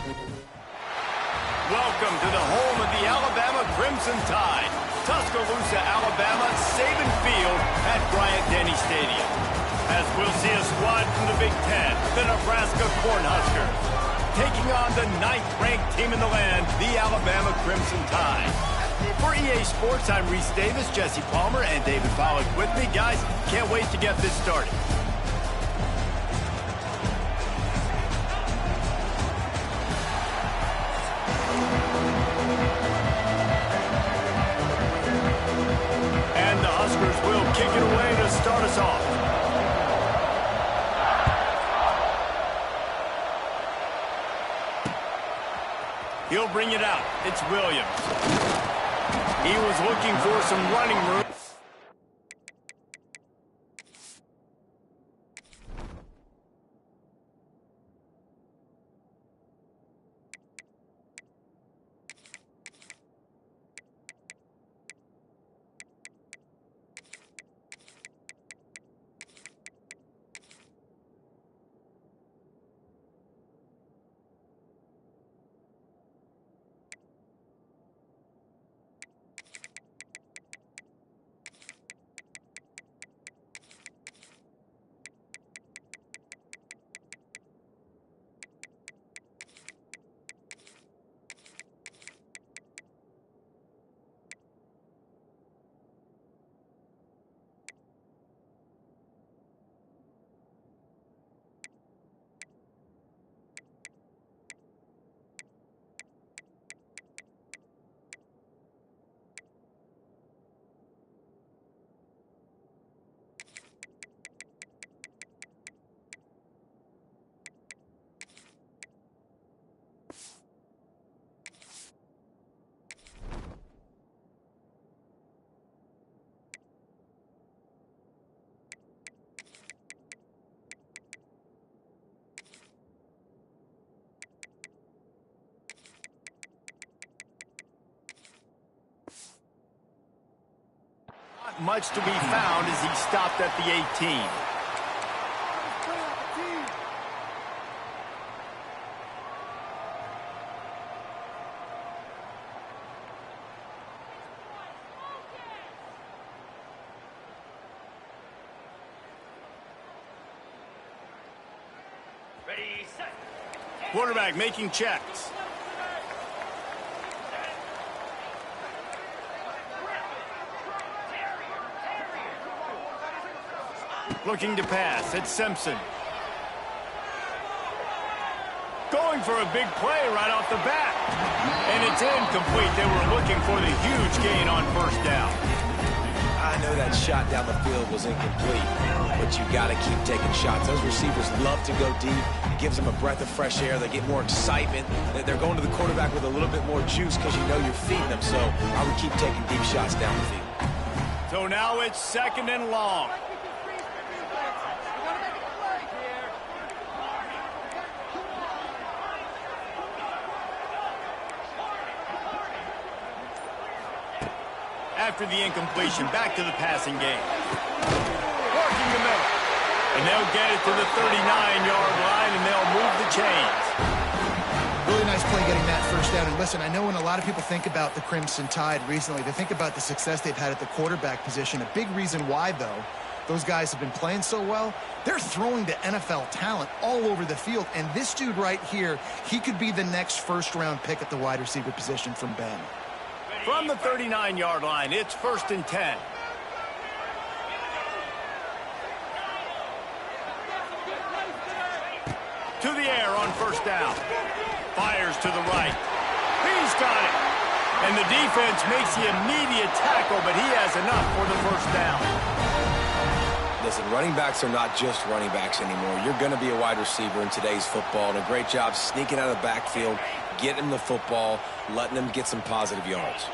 Welcome to the home of the Alabama Crimson Tide. Tuscaloosa, Alabama, Saban Field at Bryant-Denny Stadium. As we'll see a squad from the Big Ten, the Nebraska Cornhuskers, taking on the 9th-ranked team in the land, the Alabama Crimson Tide. For EA Sports, I'm Reese Davis, Jesse Palmer, and David Pollack with me. Guys, can't wait to get this started. And the Huskers will kick it away to start us off. He'll bring it out. It's Williams. He was looking for some running room. Much to be found as he stopped at the 18. Ready, set. Quarterback making checks. Looking to pass. It's Simpson. Going for a big play right off the bat. And it's incomplete. They were looking for the huge gain on first down. I know that shot down the field was incomplete, but you got to keep taking shots. Those receivers love to go deep. It gives them a breath of fresh air. They get more excitement. They're going to the quarterback with a little bit more juice because you know you're feeding them. So I would keep taking deep shots down the field. So now it's 2nd and long. After the incompletion, back to the passing game. Working the middle. And they'll get it to the 39-yard line, and they'll move the chains. Really nice play getting that first down. And listen, I know when a lot of people think about the Crimson Tide recently, they think about the success they've had at the quarterback position. A big reason why, though, those guys have been playing so well, they're throwing to NFL talent all over the field. And this dude right here, he could be the next first-round pick at the wide receiver position from Bama. From the 39-yard line, it's 1st and 10. To the air on first down. Fires to the right. He's got it. And the defense makes the immediate tackle, but he has enough for the first down. Listen, running backs are not just running backs anymore. You're going to be a wide receiver in today's football, and a great job sneaking out of the backfield, getting them the football, letting them get some positive yards.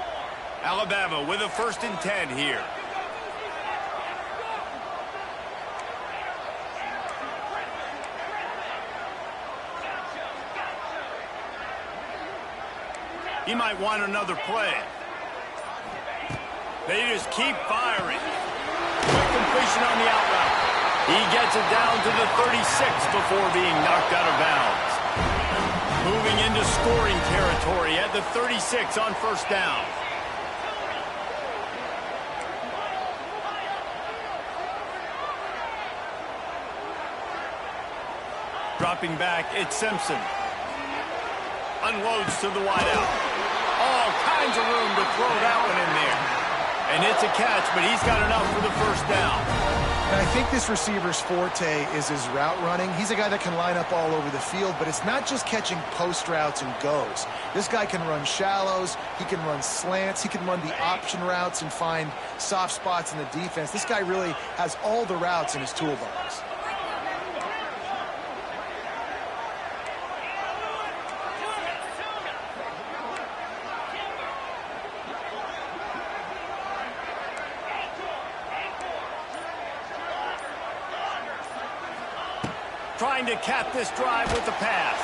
Alabama with a 1st and 10 here. He might want another play. They just keep firing. Quick completion on the out route. He gets it down to the 36 before being knocked out of bounds. Moving into scoring territory at the 36 on first down. Dropping back, it's Simpson. Unloads to the wideout. All kinds of room to throw that one in there. And it's a catch, but he's got enough for the first down. And I think this receiver's forte is his route running. He's a guy that can line up all over the field, but it's not just catching post routes and goes. This guy can run shallows, he can run slants, he can run the option routes and find soft spots in the defense. This guy really has all the routes in his toolbox. Trying to cap this drive with the pass.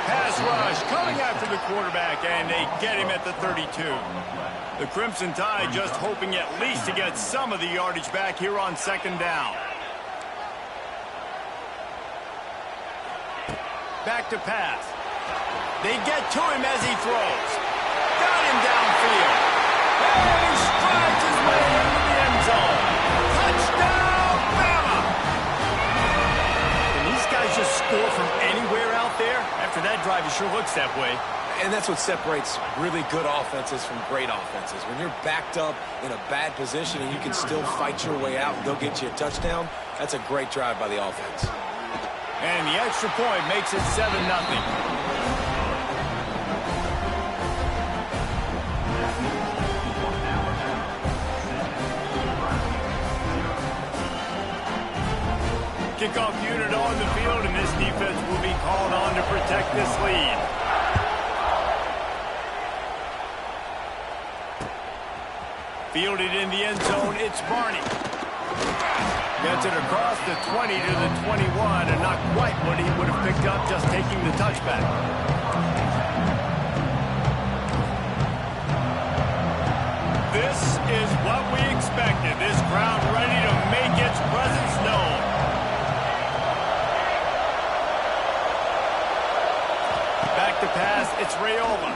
Pass rush coming after the quarterback, and they get him at the 32. The Crimson Tide just hoping at least to get some of the yardage back here on second down. Back to pass. They get to him as he throws. Got him downfield. And he strides his way into the end zone. Touchdown, Bama! Can these guys just score from anywhere out there? After that drive, it sure looks that way. And that's what separates really good offenses from great offenses. When you're backed up in a bad position and you can still fight your way out and they'll get you a touchdown, that's a great drive by the offense. And the extra point makes it 7-0. Kickoff unit on the field, and this defense will be called on to protect this lead. Fielded in the end zone, it's Barney. Gets it across the 20 to the 21, and not quite what he would have picked up just taking the touchback. This is what we expected. This crowd ready to make its presence known. Back to pass, it's Raiola.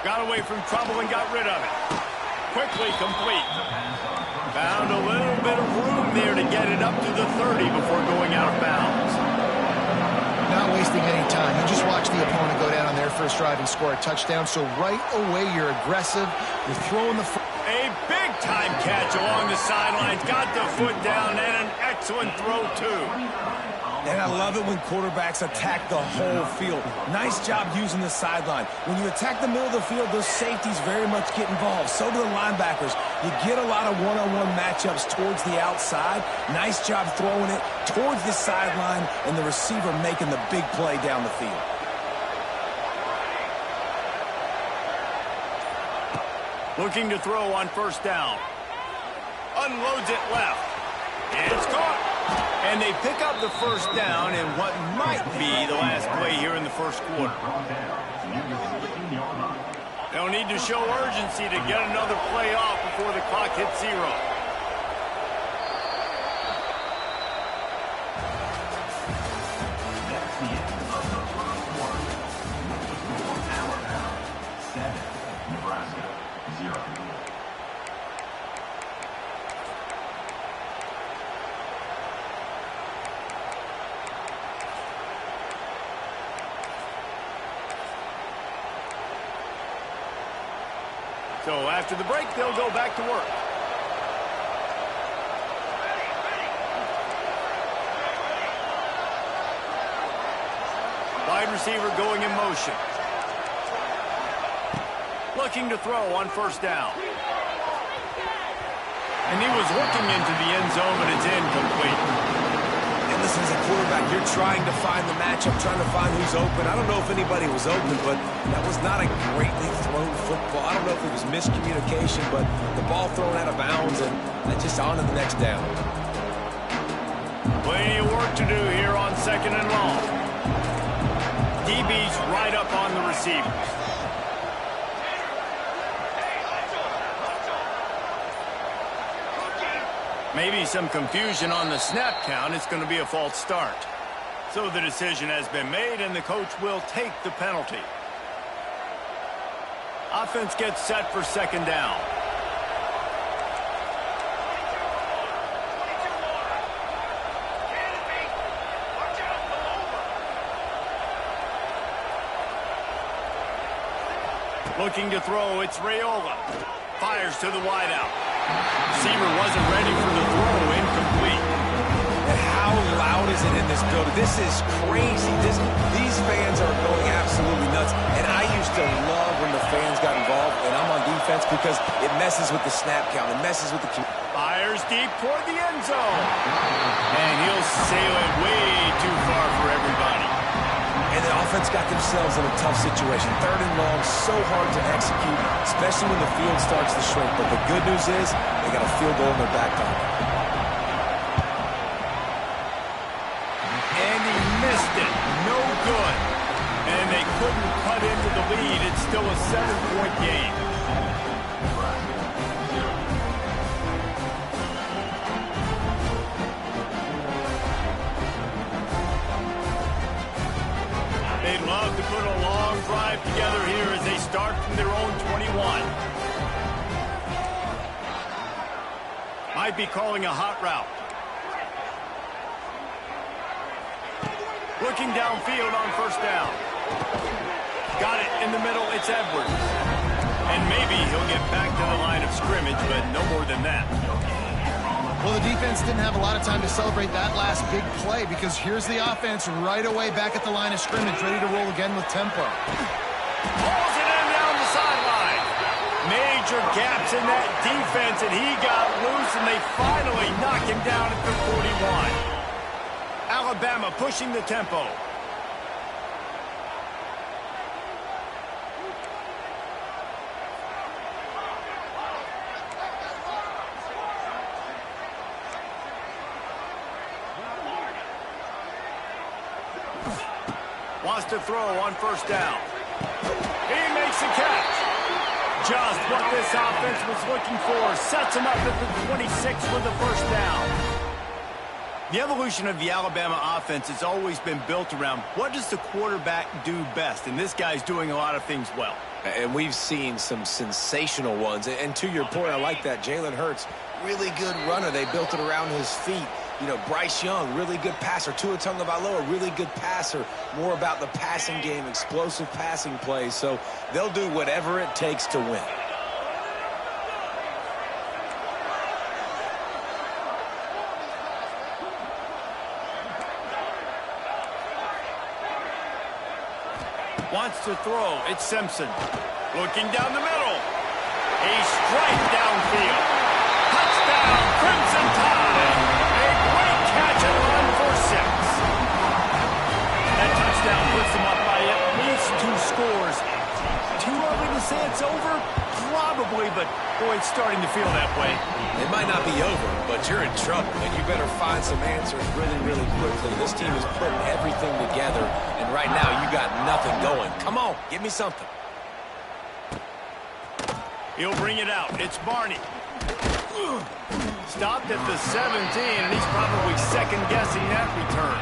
Got away from trouble and got rid of it. Quickly complete. Found a little bit of room there to get it up to the 30 before going out of bounds. Not wasting any time. You just watch the opponent go down on their first drive and score a touchdown. So right away, you're aggressive. You're throwing the... A big-time catch along the sidelines. Got the foot down and an excellent throw, too. And I love it when quarterbacks attack the whole field. Nice job using the sideline. When you attack the middle of the field, those safeties very much get involved. So do the linebackers. You get a lot of one-on-one matchups towards the outside. Nice job throwing it towards the sideline and the receiver making the big play down the field. Looking to throw on first down. Unloads it left. It's caught. And they pick up the first down in what might be the last play here in the first quarter. They'll need to show urgency to get another play off before the clock hits 0. So after the break, they'll go back to work. Wide receiver going in motion. Looking to throw on first down. And he was looking into the end zone, but it's incomplete. And listen, as a quarterback, you're trying to find the matchup, trying to find who's open. I don't know if anybody was open, but that was not a greatly thrown football. I don't know if it was miscommunication, but the ball thrown out of bounds and just on to the next down. Plenty of work to do here on second and long. DB's right up on the receivers. Maybe some confusion on the snap count. It's going to be a false start. So the decision has been made, and the coach will take the penalty. Offense gets set for second down. Looking to throw, it's Raiola. Fires to the wideout. Receiver wasn't ready for the throw, incomplete. And how loud is it in this building? This is crazy. These fans are going absolutely nuts. And I used to love when the fans got involved, and I'm on defense because it messes with the snap count. It messes with the... Fires deep toward the end zone. And he'll sail it way too far for everybody. And the offense got themselves in a tough situation. Third and long, so hard to execute, especially when the field starts to shrink. But the good news is they got a field goal in their back pocket. And he missed it. No good. And they couldn't cut into the lead. It's still a 7-point game. They'd love to put a long drive together here as they start from their own 21. Might be calling a hot route. Looking downfield on first down. Got it in the middle, it's Edwards. And maybe he'll get back to the line of scrimmage, but no more than that. Well, the defense didn't have a lot of time to celebrate that last big play because here's the offense right away back at the line of scrimmage, ready to roll again with tempo. Pulls it in down the sideline. Major gaps in that defense, and he got loose, and they finally knock him down at the 41. Alabama pushing the tempo. Wants to throw on first down. He makes the catch. Just what this offense was looking for. Sets him up at the 26 for the first down. The evolution of the Alabama offense has always been built around what does the quarterback do best, and this guy's doing a lot of things well. And we've seen some sensational ones. And to your point, I like that. Jalen Hurts, really good runner. They built it around his feet. You know, Bryce Young, really good passer. Tua Tagovailoa, really good passer. More about the passing game, explosive passing plays. So they'll do whatever it takes to win. Wants to throw. It's Simpson. Looking down the middle. A strike downfield. Touchdown, Crimson Tide. A great catch and run for 6. That touchdown puts them up by at least 2 scores. Too early to say it's over? Probably, but boy, it's starting to feel that way. It might not be over, but you're in trouble, and you better find some answers really, really quickly. This team is putting everything together, and right now you got nothing going. Come on, give me something. He'll bring it out. It's Barney. Stopped at the 17, and he's probably second-guessing that return.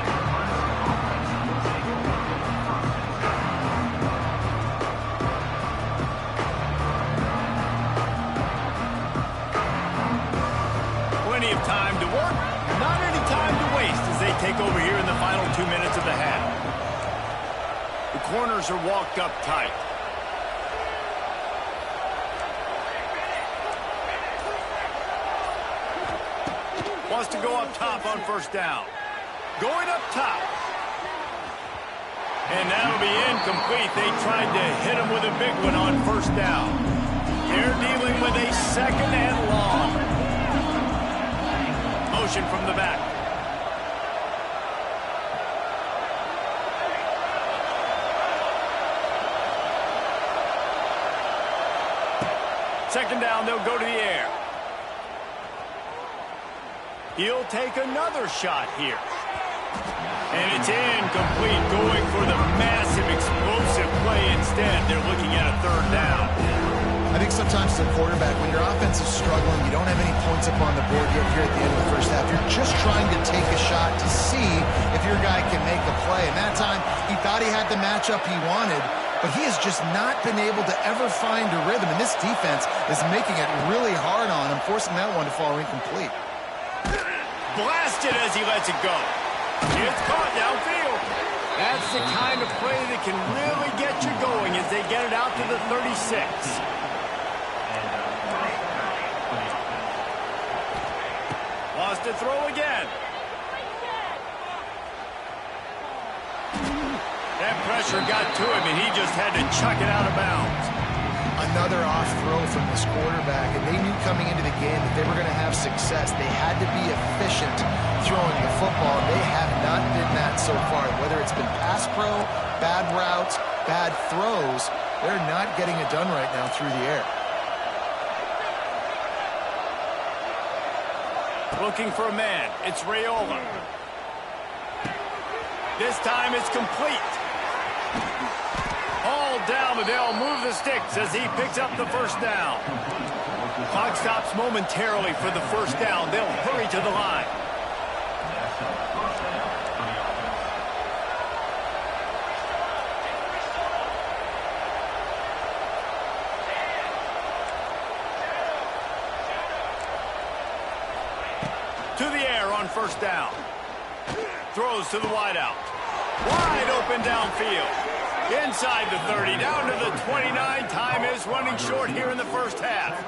Plenty of time to work, not any time to waste as they take over here in the final 2 minutes of the half. The corners are walked up tight. Wants to go up top on first down. Going up top. And that'll be incomplete. They tried to hit him with a big one on first down. They're dealing with a second and long. Motion from the back. Second down, they'll go to the air. He'll take another shot here. And it's incomplete, going for the massive explosive play instead. They're looking at a third down. I think sometimes as a quarterback, when your offense is struggling, you don't have any points points up on the board yet here at the end of the first half. You're just trying to take a shot to see if your guy can make a play. And that time, he thought he had the matchup he wanted, but he has just not been able to ever find a rhythm. And this defense is making it really hard on him, forcing that one to fall incomplete. Blasted as he lets it go. It's caught downfield. That's the kind of play that can really get you going as they get it out to the 36. Lost to throw again. That pressure got to him, and he just had to chuck it out of bounds. Another off throw from this quarterback, and they knew coming into the game that they were going to have success. They had to be efficient throwing the football, and they have not been that so far. Whether it's been pass pro, bad routes, bad throws, they're not getting it done right now through the air. Looking for a man. It's Rayola. This time it's complete. All down, but they'll move the sticks as he picks up the first down. Clock stops momentarily for the first down. They'll hurry to the line. To the air on first down. Throws to the wideout. Wide open downfield. Inside the 30, down to the 29. Time is running short here in the first half.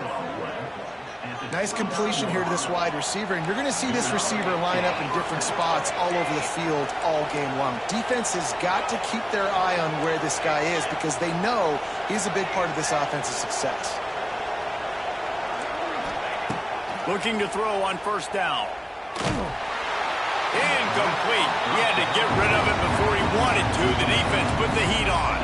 Nice completion here to this wide receiver, and you're going to see this receiver line up in different spots all over the field all game long. Defense has got to keep their eye on where this guy is because they know he's a big part of this offense's success. Looking to throw on first down. Incomplete. He had to get rid of it before he wanted to. The defense put the heat on.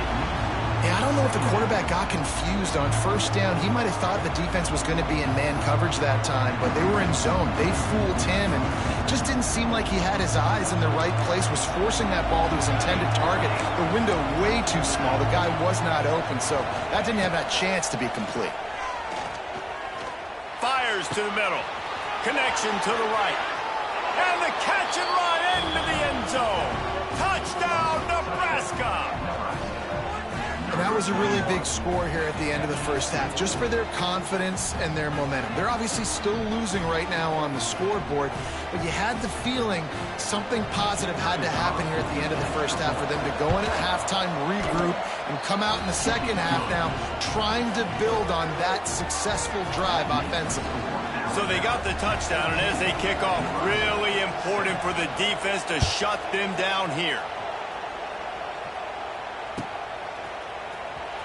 Yeah, I don't know if the quarterback got confused on first down. He might have thought the defense was going to be in man coverage that time, but they were in zone. They fooled him and just didn't seem like he had his eyes in the right place, was forcing that ball to his intended target. The window way too small. The guy was not open, so that didn't have that chance to be complete. Fires to the middle. Connection to the right. And the catch and run into the end zone. Touchdown, Nebraska! And that was a really big score here at the end of the first half, just for their confidence and their momentum. They're obviously still losing right now on the scoreboard, but you had the feeling something positive had to happen here at the end of the first half for them to go in at halftime, regroup, and come out in the second half now trying to build on that successful drive offensively. So they got the touchdown, and as they kick off, really important for the defense to shut them down here.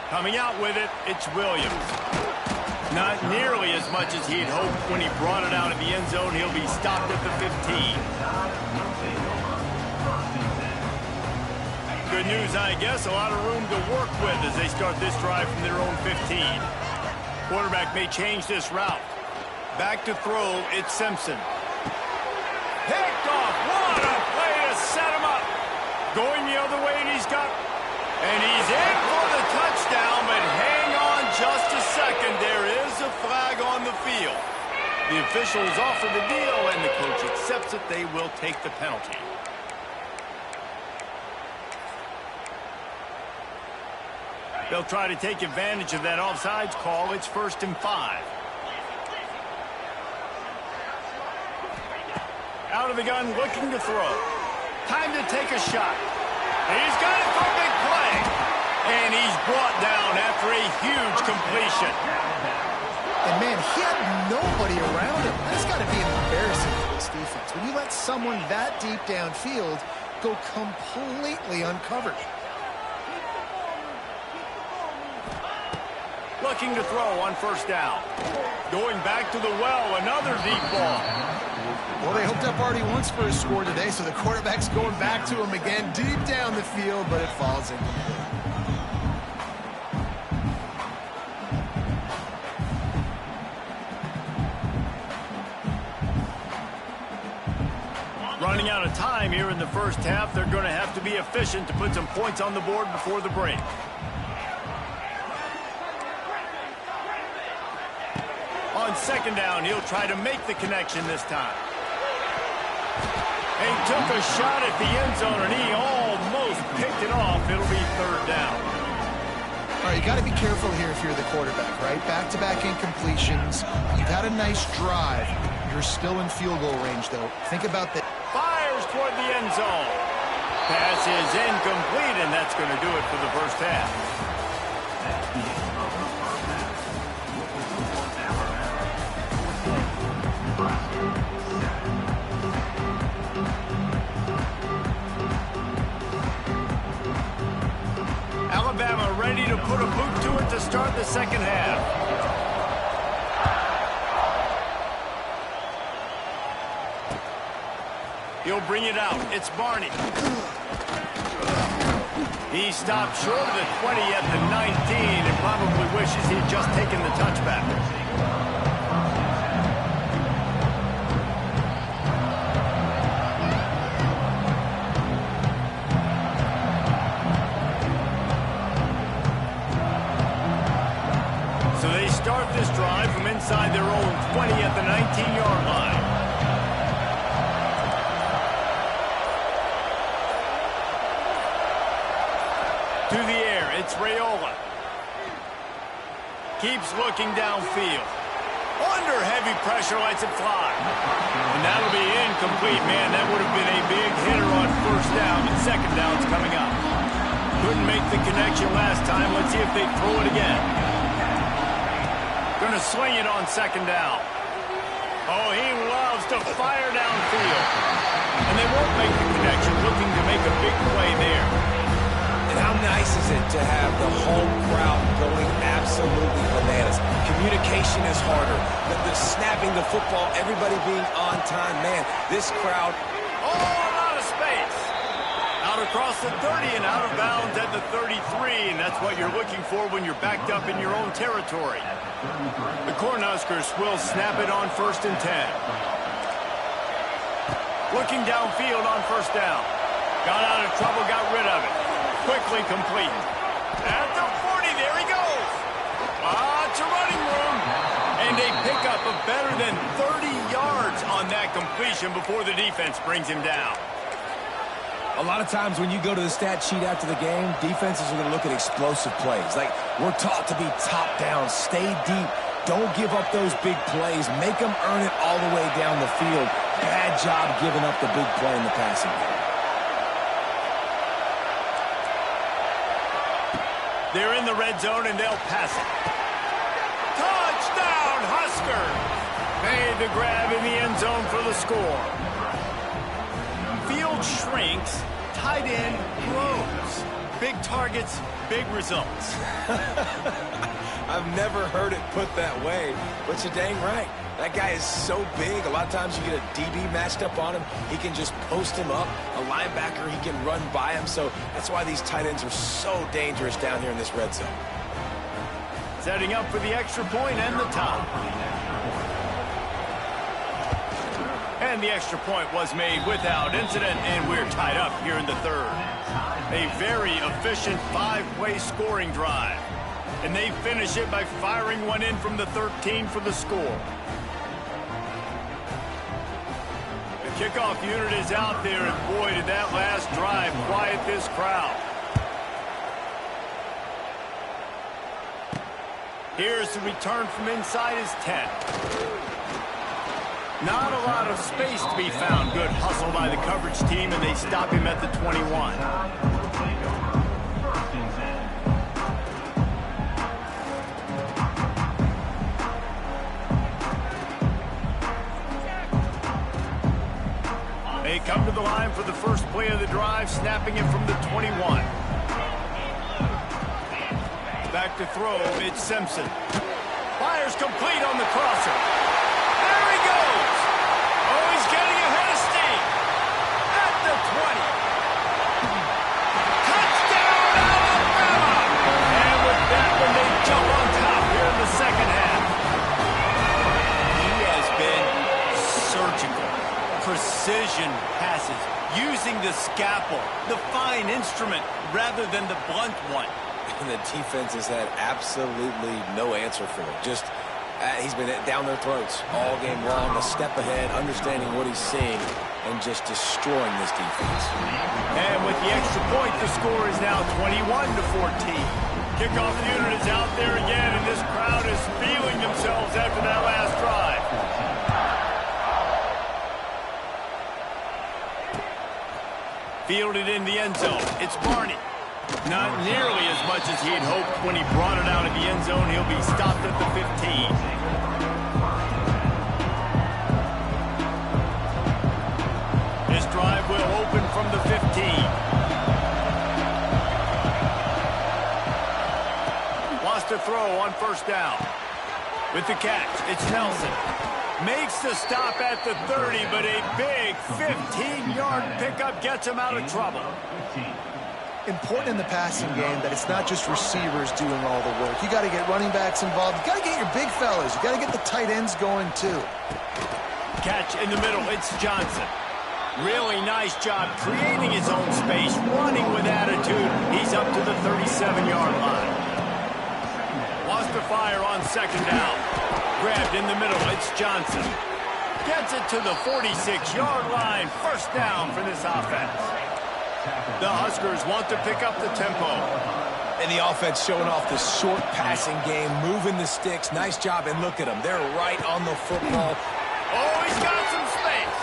Coming out with it, it's Williams. Not nearly as much as he'd hoped when he brought it out of the end zone. He'll be stopped at the 15. Good news, I guess. A lot of room to work with as they start this drive from their own 15. Quarterback may change this route. Back to throw, it's Simpson. Picked off. What a play to set him up. Going the other way, and he's in for the touchdown, but hang on just a second. There is a flag on the field. The officials offer the deal, and the coach accepts it. They will take the penalty. They'll try to take advantage of that offsides call. It's 1st and 5. Out of the gun, looking to throw. Time to take a shot. He's got it for a big play. And he's brought down after a huge completion. And, man, he had nobody around him. That's got to be embarrassing for this defense. When you let someone that deep downfield go completely uncovered. Looking to throw on first down. Going back to the well, another deep ball. Well, they hooked up already once for a score today, so the quarterback's going back to him again deep down the field, but it falls in. Running out of time here in the first half. They're going to have to be efficient to put some points on the board before the break. On second down, he'll try to make the connection this time. He took a shot at the end zone, and he almost picked it off. It'll be third down. All right, you got to be careful here if you're the quarterback, right? Back-to-back incompletions. You've had a nice drive. You're still in field goal range, though. Think about that. Fires toward the end zone. Pass is incomplete, and that's going to do it for the first half. Alabama ready to put a boot to it to start the second half. He'll bring it out. It's Barney. He stopped short of the 20 at the 19 and probably wishes he'd just taken the touchback. So they start this drive from inside their own 20 at the 19-yard line. To the air, it's Raiola. Keeps looking downfield. Under heavy pressure, lets it fly. And that'll be incomplete, man. That would have been a big hitter on first down, and second down's coming up. Couldn't make the connection last time. Let's see if they throw it again. Gonna swing it on second down. Oh, he loves to fire downfield. And they won't make the connection, looking to make a big play there. And how nice is it to have the home crowd going absolutely bananas? Communication is harder. The snapping the football, everybody being on time. Man, this crowd... Oh, a lot of space. Out across the 30 and out of bounds at the 33. And that's what you're looking for when you're backed up in your own territory. The Cornhuskers will snap it on 1st and 10. Looking downfield on first down. Got out of trouble, got rid of it. Quickly complete. At the 40, there he goes. Lots of running room. And they pick up a better than 30 yards on that completion before the defense brings him down. A lot of times when you go to the stat sheet after the game, defenses are going to look at explosive plays. Like, we're taught to be top down, stay deep, don't give up those big plays, make them earn it all the way down the field. Bad job giving up the big play in the passing game. They're in the red zone, and they'll pass it. Touchdown, Husker! Made the grab in the end zone for the score. Field shrinks, tight end grows. Big targets, big results. I've never heard it put that way, but you're dang right. That guy is so big. A lot of times you get a DB matched up on him. He can just post him up. A linebacker, he can run by him. So that's why these tight ends are so dangerous down here in this red zone. Setting up for the extra point and the top. And the extra point was made without incident, and we're tied up here in the third. A very efficient five-way scoring drive. And they finish it by firing one in from the 13 for the score. The kickoff unit is out there, and boy, did that last drive quiet this crowd. Here's the return from inside his 10. Not a lot of space to be found. Good hustle by the coverage team, and they stop him at the 21. They come to the line for the first play of the drive, snapping it from the 21. Back to throw, it's Simpson. Fires complete on the crosser. There he goes! Oh, he's getting ahead of steam. At the 20. Touchdown, Alabama! And with that one, they jump on top here in the second half. He has been surgical. Precision passes, using the scalpel, the fine instrument, rather than the blunt one. And the defense has had absolutely no answer for it. Just He's been down their throats all game long, a step ahead, understanding what he's seeing, and just destroying this defense. And with the extra point, the score is now 21-14. Kickoff unit is out there again, and this crowd is feeling themselves after that last drive. Fielded in the end zone. It's Barney. Not nearly as much as he'd hoped when he brought it out of the end zone. He'll be stopped at the 15. This drive will open from the 15. Wants to throw on first down. With the catch, it's Nelson. Makes the stop at the 30, but a big 15-yard pickup gets him out of trouble. Important in the passing game that it's not just receivers doing all the work. You got to get running backs involved. You got to get your big fellas. You got to get the tight ends going too. Catch in the middle. It's Johnson. Really nice job creating his own space, running with attitude. He's up to the 37-yard line. Wants to fire on second down. Grabbed in the middle. It's Johnson. Gets it to the 46-yard line. First down for this offense. The Huskers want to pick up the tempo. And the offense showing off the short passing game, moving the sticks. Nice job, and look at them. They're right on the football. Oh, he's got some space.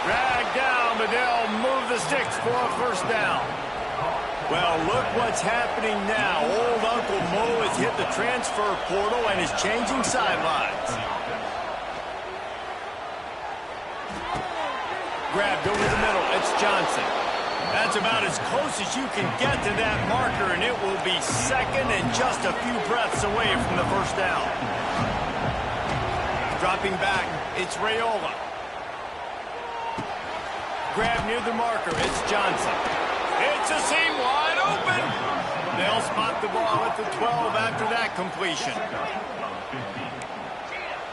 Dragged down, but they'll move the sticks for a first down. Well, look what's happening now. Old Uncle Mo has hit the transfer portal and is changing sidelines. Grabbed over the middle. It's Johnson. That's about as close as you can get to that marker, and it will be second and just a few breaths away from the first down. Dropping back, it's Raiola. Grab near the marker, it's Johnson. It's a seam wide open. They'll spot the ball at the 12 after that completion.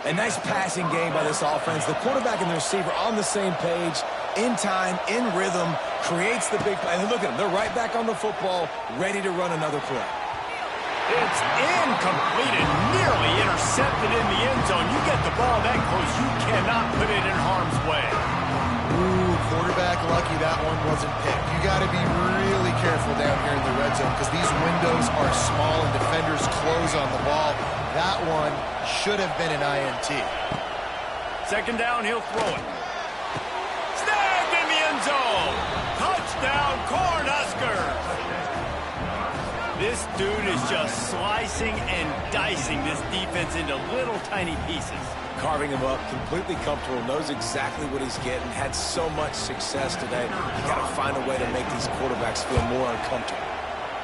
A nice passing game by this offense. The quarterback and the receiver on the same page, in time, in rhythm, creates the big play. And look at them. They're right back on the football, ready to run another play. It's incomplete and nearly intercepted in the end zone. You get the ball that close, you cannot put it in harm's way. Ooh, quarterback lucky that one wasn't picked. You got to be really careful down here in the red zone because these windows are small and defenders close on the ball. That one should have been an INT. Second down, he'll throw it. Snagged in the end zone. Touchdown, Cornhuskers. This dude is just slicing and dicing this defense into little tiny pieces. Carving him up, completely comfortable, knows exactly what he's getting, had so much success today. You got to find a way to make these quarterbacks feel more uncomfortable.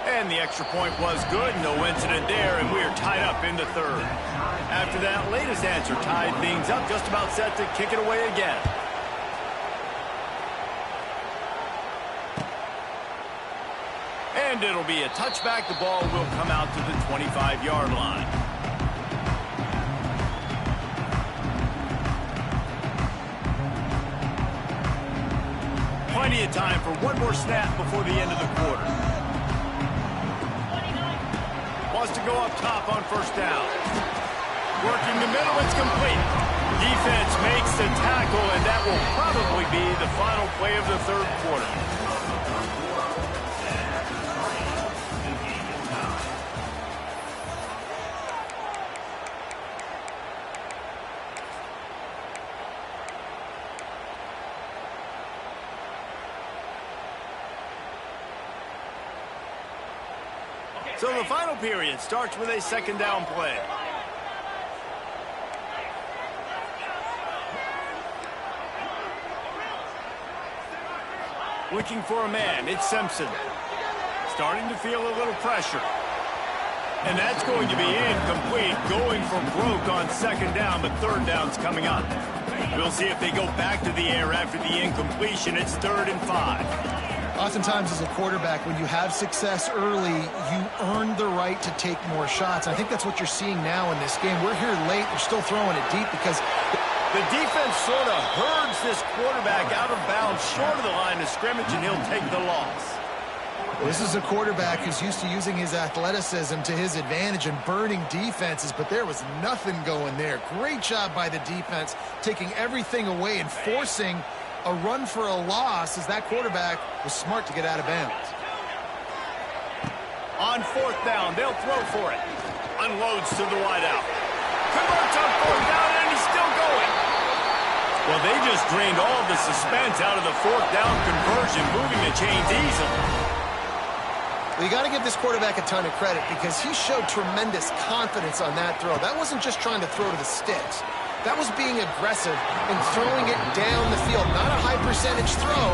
And the extra point was good. No incident there, and we are tied up in the third. After that latest answer tied things up, just about set to kick it away again. And it'll be a touchback. The ball will come out to the 25-yard line. Plenty of time for one more snap before the end of the quarter. Wants to go up top on first down. Working the middle, it's complete. Defense makes the tackle, and that will probably be the final play of the third quarter. So the final period starts with a second down play. Looking for a man, it's Simpson. Starting to feel a little pressure. And that's going to be incomplete, going for broke on second down, but third down's coming up. We'll see if they go back to the air after the incompletion. It's 3rd and 5. Oftentimes as a quarterback, when you have success early, you earn the right to take more shots. I think that's what you're seeing now in this game. We're here late. They're still throwing it deep because the defense sort of herds this quarterback out of bounds short of the line of scrimmage, and he'll take the loss. This is a quarterback who's used to using his athleticism to his advantage and burning defenses, but there was nothing going there. Great job by the defense, taking everything away and forcing a run for a loss as that quarterback was smart to get out of bounds. On 4th down, they'll throw for it. Unloads to the wideout. Converts on 4th down, and he's still going. Well, they just drained all the suspense out of the 4th down conversion, moving the chains easily. Well, you got to give this quarterback a ton of credit because he showed tremendous confidence on that throw. That wasn't just trying to throw to the sticks. That was being aggressive and throwing it down the field. Not a high percentage throw,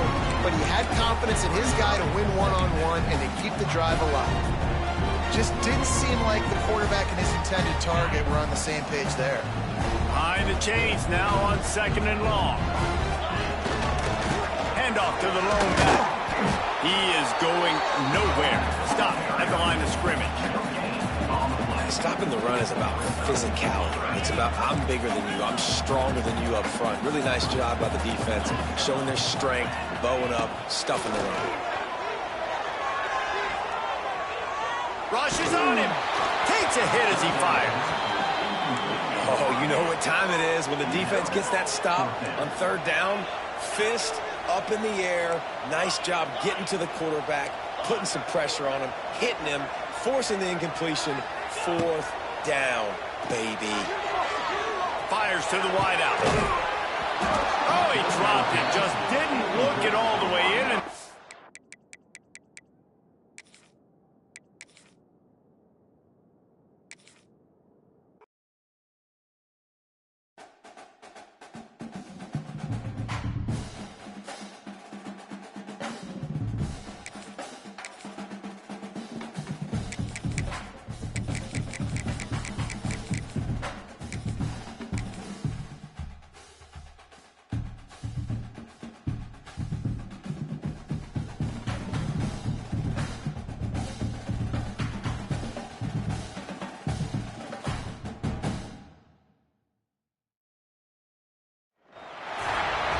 but he had confidence in his guy to win one-on-one and to keep the drive alive. Just didn't seem like the quarterback and his intended target were on the same page there. Behind the chains now on 2nd and long. Handoff to the lone back. He is going nowhere. Stop at the line of scrimmage. Stopping the run is about physicality. It's about I'm bigger than you, I'm stronger than you up front. Really nice job by the defense, showing their strength, bowing up, stuffing the run. Rush is on him. Takes a hit as he fires. Oh, you know what time it is when the defense gets that stop on 3rd down. Fist up in the air. Nice job getting to the quarterback, putting some pressure on him, hitting him, forcing the incompletion. 4th down, baby. Fires to the wideout. Oh, he dropped it. Just didn't look it all the way in.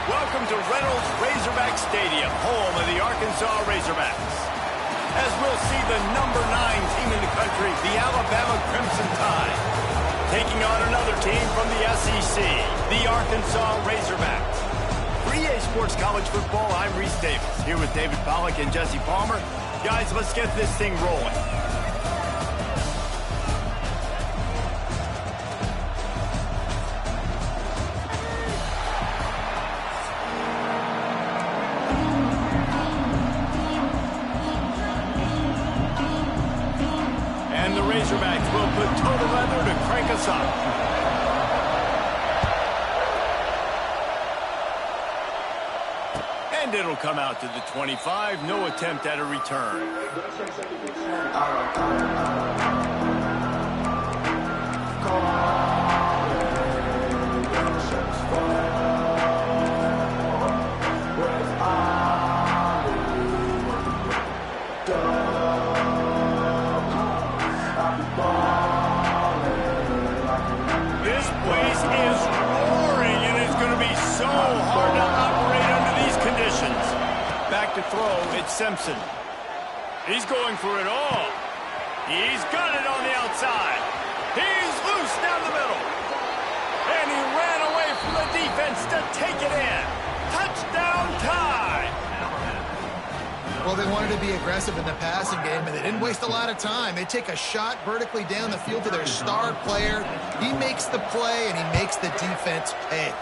Welcome to Reynolds Razorback Stadium, home of the Arkansas Razorbacks. As we'll see the number 9 team in the country, the Alabama Crimson Tide, taking on another team from the SEC, the Arkansas Razorbacks. For EA Sports College Football, I'm Reese Davis, here with David Pollack and Jesse Palmer. Guys, let's get this thing rolling. And the Razorbacks will put total leather to crank us up. And it'll come out to the 25. No attempt at a return. This place is roaring, and it's going to be so hard to operate under these conditions. Back to throw, it's Simpson. He's going for it all. He's got it on the outside. He's loose down the middle. And he ran away from the defense to take it in. Touchdown Tide! Well, they wanted to be aggressive in the passing game, and they didn't waste a lot of time. They take a shot vertically down the field to their star player. He makes the play, and he makes the defense pay.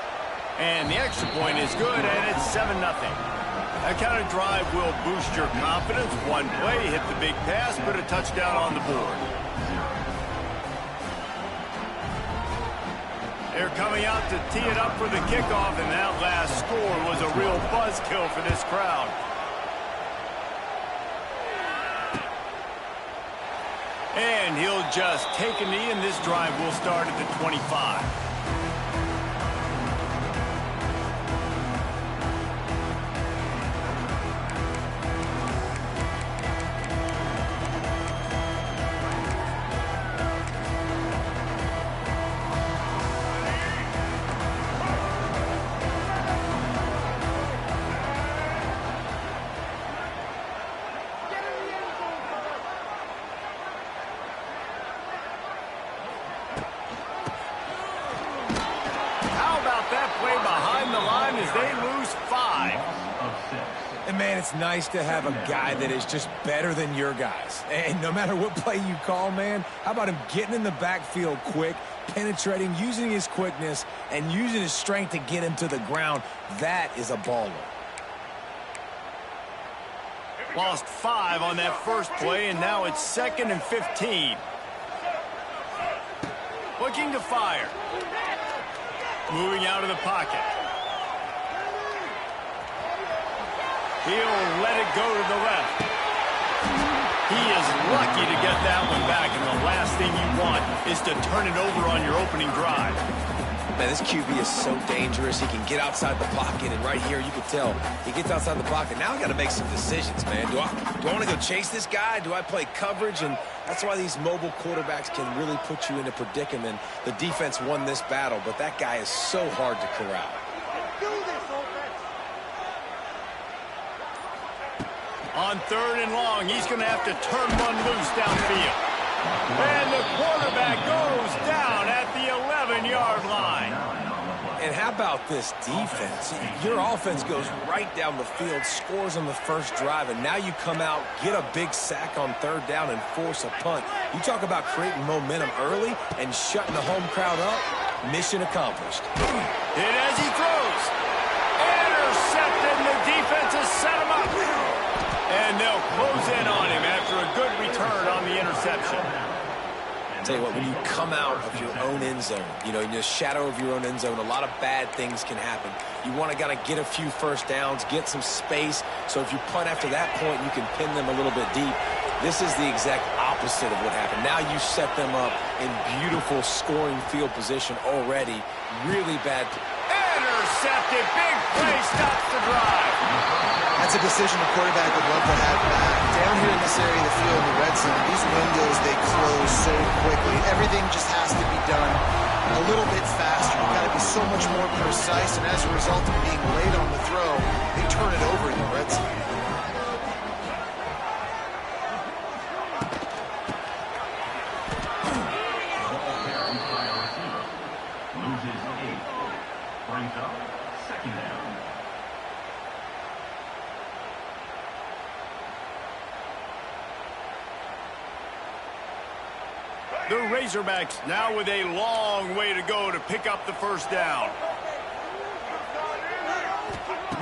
And the extra point is good, and it's 7-0. That kind of drive will boost your confidence. One play, hit the big pass, put a touchdown on the board. They're coming out to tee it up for the kickoff, and that last score was a real buzzkill for this crowd. And he'll just take a knee, and this drive will start at the 25. And, man, it's nice to have a guy that is just better than your guys. And no matter what play you call, man, how about him getting in the backfield quick, penetrating, using his quickness, and using his strength to get him to the ground? That is a baller. Lost 5 on that first play, and now it's 2nd and 15. Looking to fire. Moving out of the pocket. He'll let it go to the left. He is lucky to get that one back, and the last thing you want is to turn it over on your opening drive. Man, this QB is so dangerous. He can get outside the pocket, and right here you can tell he gets outside the pocket. Now I got to make some decisions, man. Do I want to go chase this guy? Do I play coverage? And that's why these mobile quarterbacks can really put you in a predicament. The defense won this battle, but that guy is so hard to corral. On 3rd and long, he's going to have to turn one loose downfield. And the quarterback goes down at the 11-yard line. And how about this defense? Your offense goes right down the field, scores on the first drive, and now you come out, get a big sack on 3rd down, and force a punt. You talk about creating momentum early and shutting the home crowd up. Mission accomplished. And as he throws, intercepted, and the defense has set him up. And they'll close in on him after a good return on the interception. Tell you what, when you come out of your own end zone, in the shadow of your own end zone, a lot of bad things can happen. You want to kind of get a few first downs, get some space, so if you punt after that point, you can pin them a little bit deep. This is the exact opposite of what happened. Now you set them up in beautiful scoring field position already. Really bad. Intercepted, big play, stops the drive. That's a decision the quarterback would love to have back. Down here in this area of the field in the red zone, these windows, they close so quickly. Everything just has to be done a little bit faster. You've got to be so much more precise, and as a result of being late on the throw, they turn it over in the red zone. The Razorbacks now with a long way to go to pick up the first down.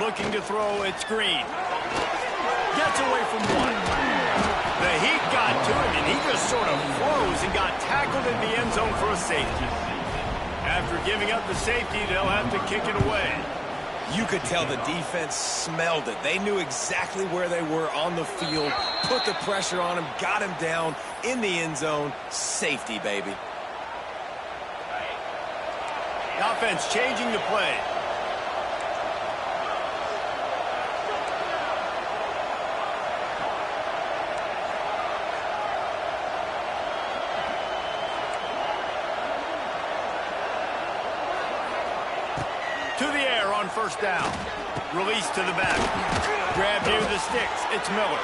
Looking to throw, it's Green. Gets away from one. The heat got to him, and he just sort of froze and got tackled in the end zone for a safety. After giving up the safety, they'll have to kick it away. You could tell the defense smelled it. They knew exactly where they were on the field, put the pressure on him, got him down in the end zone. Safety, baby. The offense changing the play. To the air on first down. Release to the back. Grab near the sticks. It's Miller.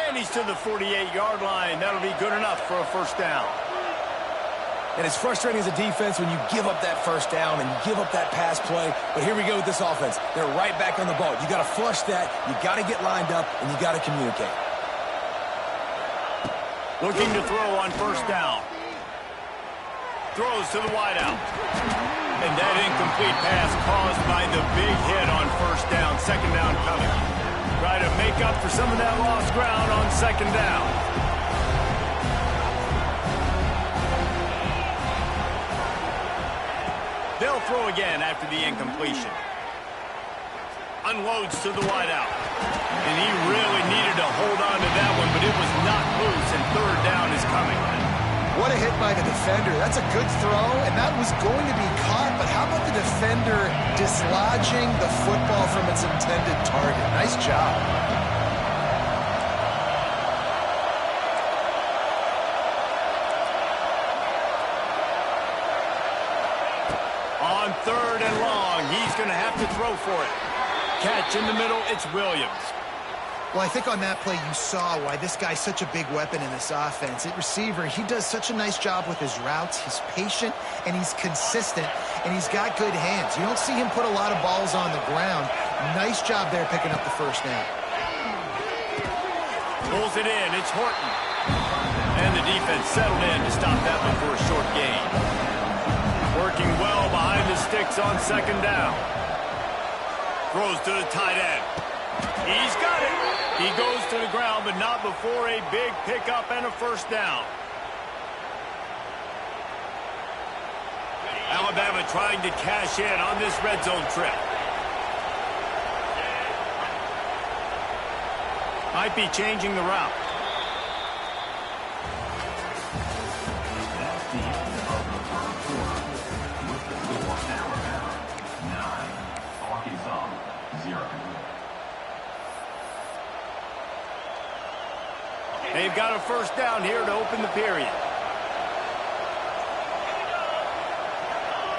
And he's to the 48-yard line. That'll be good enough for a first down. And it's frustrating as a defense when you give up that first down and you give up that pass play. But here we go with this offense. They're right back on the ball. You got to flush that. You got to get lined up, and you got to communicate. Looking to throw on first down. Throws to the wideout. And that incomplete pass caused by the big hit on first down. Second down coming. Try to make up for some of that lost ground on second down. They'll throw again after the incompletion. Unloads to the wideout. And he really needed to hold on to that one, but it was not loose, and third down is coming. What a hit by the defender. That's a good throw, and that was going to be caught, but how about the defender dislodging the football from its intended target? Nice job. On third and long, he's going to have to throw for it. Catch in the middle, it's Williams. Well, I think on that play you saw why this guy's such a big weapon in this offense. At receiver, he does such a nice job with his routes. He's patient, and he's consistent, and he's got good hands. You don't see him put a lot of balls on the ground, Nice job there picking up the first down. Pulls it in. It's Horton. And the defense settled in to stop that one for a short gain. Working well behind the sticks on second down. Throws to the tight end. He's got it. He goes to the ground, but not before a big pickup and a first down. Alabama trying to cash in on this red zone trip. Might be changing the route. They've got a first down here to open the period.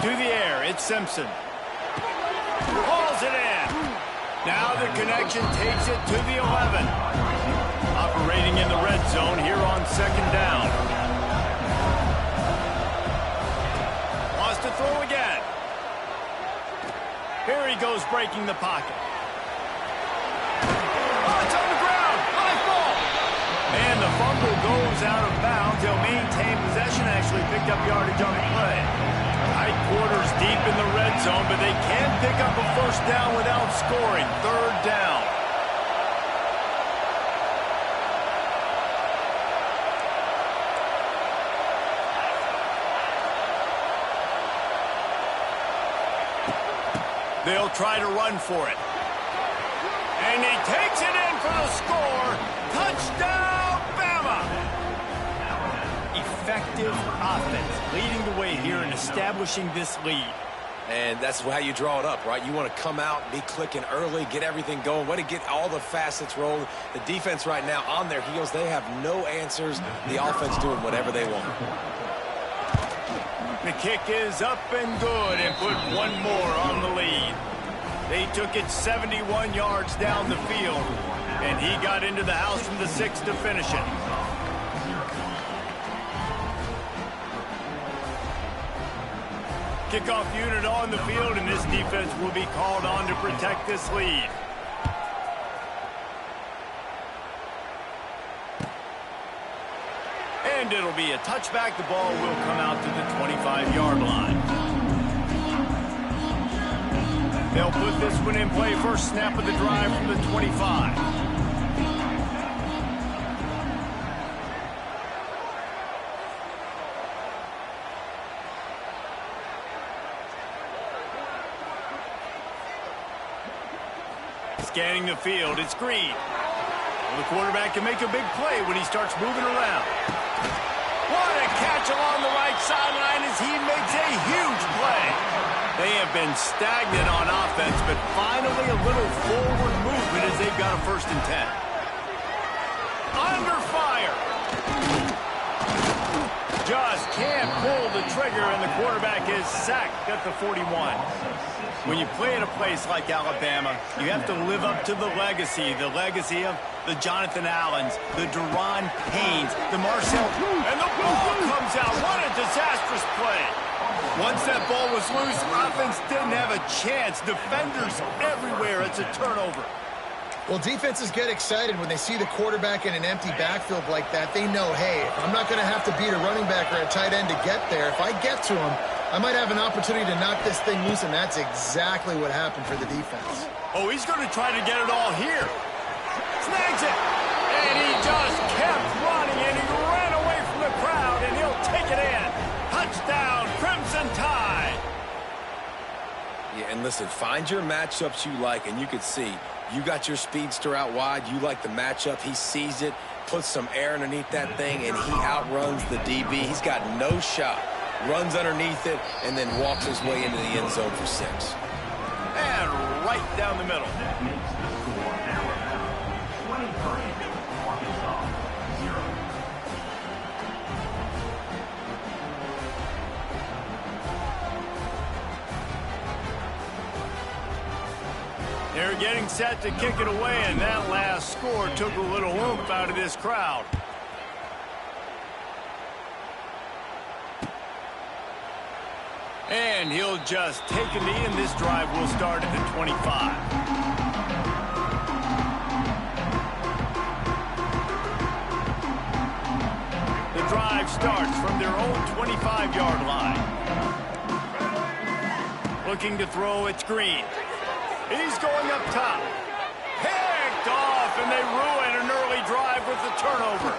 To the air, it's Simpson. Hauls it in. Now the connection takes it to the 11. Operating in the red zone here on second down. Wants to throw again. Here he goes breaking the pocket. Oh, it's on the ground. High ball. And the fumble goes out of bounds. He'll maintain possession, actually picked up yardage on the play. Tight quarters deep in the red zone, but they can't pick up a first down without scoring. Third down. They'll try to run for it. And he takes it in for the score. Touchdown, Bama! Effective offense leading the way here and establishing this lead. And that's how you draw it up, right? You want to come out, be clicking early, get everything going, want to get all the facets rolling. The defense right now on their heels, they have no answers. The offense doing whatever they want. The kick is up and good and put one more on the lead. They took it 71 yards down the field, and he got into the house from the 6 to finish it. Kickoff unit on the field, and this defense will be called on to protect this lead. And it'll be a touchback. The ball will come out to the 25-yard line. They'll put this one in play. First snap of the drive from the 25. Scanning the field, it's Green. Well, the quarterback can make a big play when he starts moving around. What a catch along the right sideline as he makes a huge play. They have been stagnant on offense, but finally a little forward movement as they've got a 1st and 10. Under fire. Just can't pull the trigger, and the quarterback is sacked at the 41. When you play at a place like Alabama, you have to live up to the legacy of the Jonathan Allens, the Deron Paynes, the Marcel, and the ball comes out. What a disastrous play. Once that ball was loose, offense didn't have a chance. Defenders everywhere. It's a turnover. Well, defenses get excited when they see the quarterback in an empty backfield like that. They know, hey, I'm not going to have to beat a running back or a tight end to get there. If I get to him, I might have an opportunity to knock this thing loose, and that's exactly what happened for the defense. Oh, he's going to try to get it all here. Snags it. And he just kept running, and he ran away from the crowd, and he'll take it in. Touchdown, Crimson Tide. Yeah, and listen, find your matchups you like, and you can see you got your speedster out wide. You like the matchup. He sees it, puts some air underneath that thing, and he outruns the DB. He's got no shot. Runs underneath it, and then walks his way into the end zone for 6. And right down the middle. They're getting set to kick it away, and that last score took a little oomph out of this crowd. And he'll just take a knee, and this drive will start at the 25. starts from their own 25-yard line. Looking to throw, it's Green. He's going up top. Picked off, and they ruin an early drive with the turnover.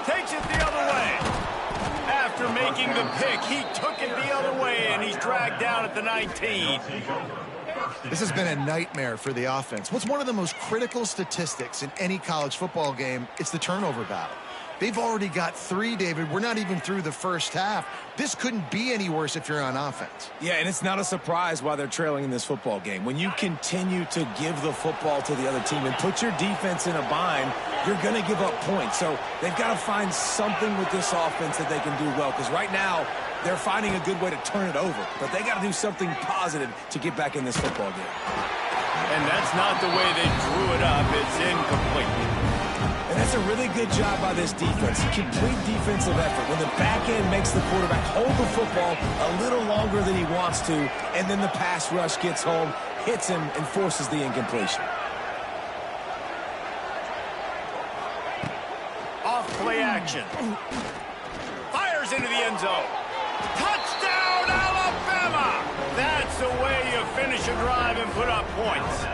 Takes it the other way. After making the pick, he took it the other way, and he's dragged down at the 19. This has been a nightmare for the offense. What's one of the most critical statistics in any college football game? It's the turnover battle. They've already got 3, David. We're not even through the first half. This couldn't be any worse if you're on offense. Yeah, and it's not a surprise why they're trailing in this football game. When you continue to give the football to the other team and put your defense in a bind, you're going to give up points. So they've got to find something with this offense that they can do well, because right now they're finding a good way to turn it over. But they got to do something positive to get back in this football game. And that's not the way they drew it up. It's incomplete. And that's a really good job by this defense. Complete defensive effort. When the back end makes the quarterback hold the football a little longer than he wants to, and then the pass rush gets home, hits him, and forces the incompletion. Off play action. Fires into the end zone. Touchdown, Alabama! That's the way you finish a drive and put up points.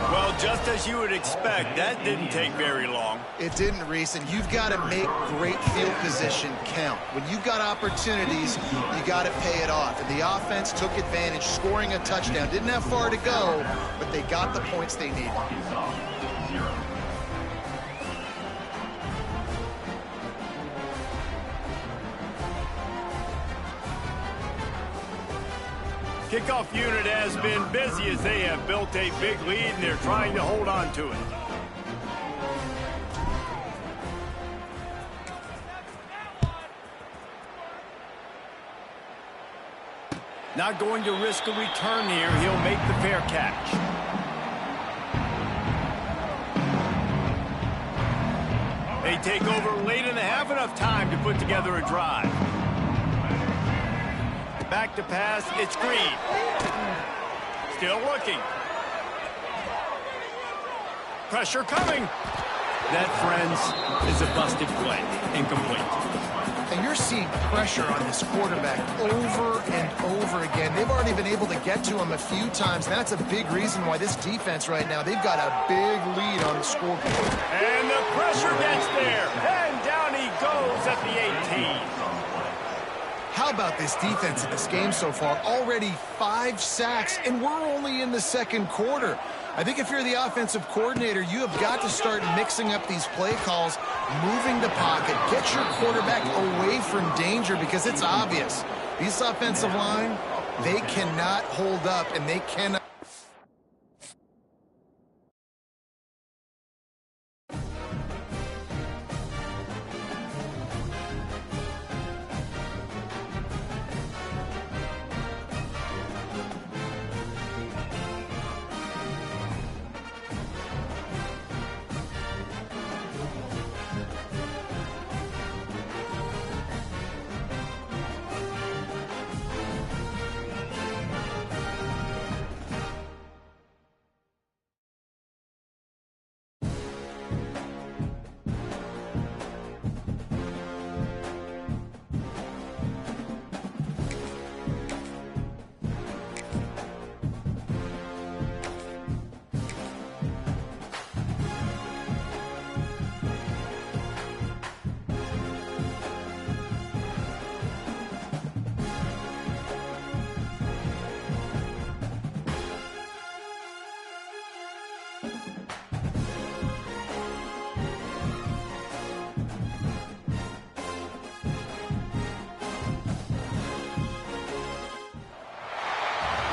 Well, just as you would expect, that didn't take very long. It didn't, Reese, and you've got to make great field position count. When you've got opportunities, you got to pay it off. And the offense took advantage, scoring a touchdown. Didn't have far to go, but they got the points they needed. Kickoff unit has been busy as they have built a big lead, and they're trying to hold on to it. Not going to risk a return here. He'll make the fair catch. They take over late in the half, enough time to put together a drive. Back to pass, it's Green. Still looking. Pressure coming. That, friends, is a busted play. Incomplete. And you're seeing pressure on this quarterback over and over again. They've already been able to get to him a few times. That's a big reason why this defense right now, they've got a big lead on the scoreboard. And the pressure gets there. And down he goes at the 18. How about this defense in this game so far? Already 5 sacks, and we're only in the second quarter. I think if you're the offensive coordinator, you have got to start mixing up these play calls, moving the pocket, get your quarterback away from danger, because it's obvious. These offensive line, they cannot hold up, and they cannot.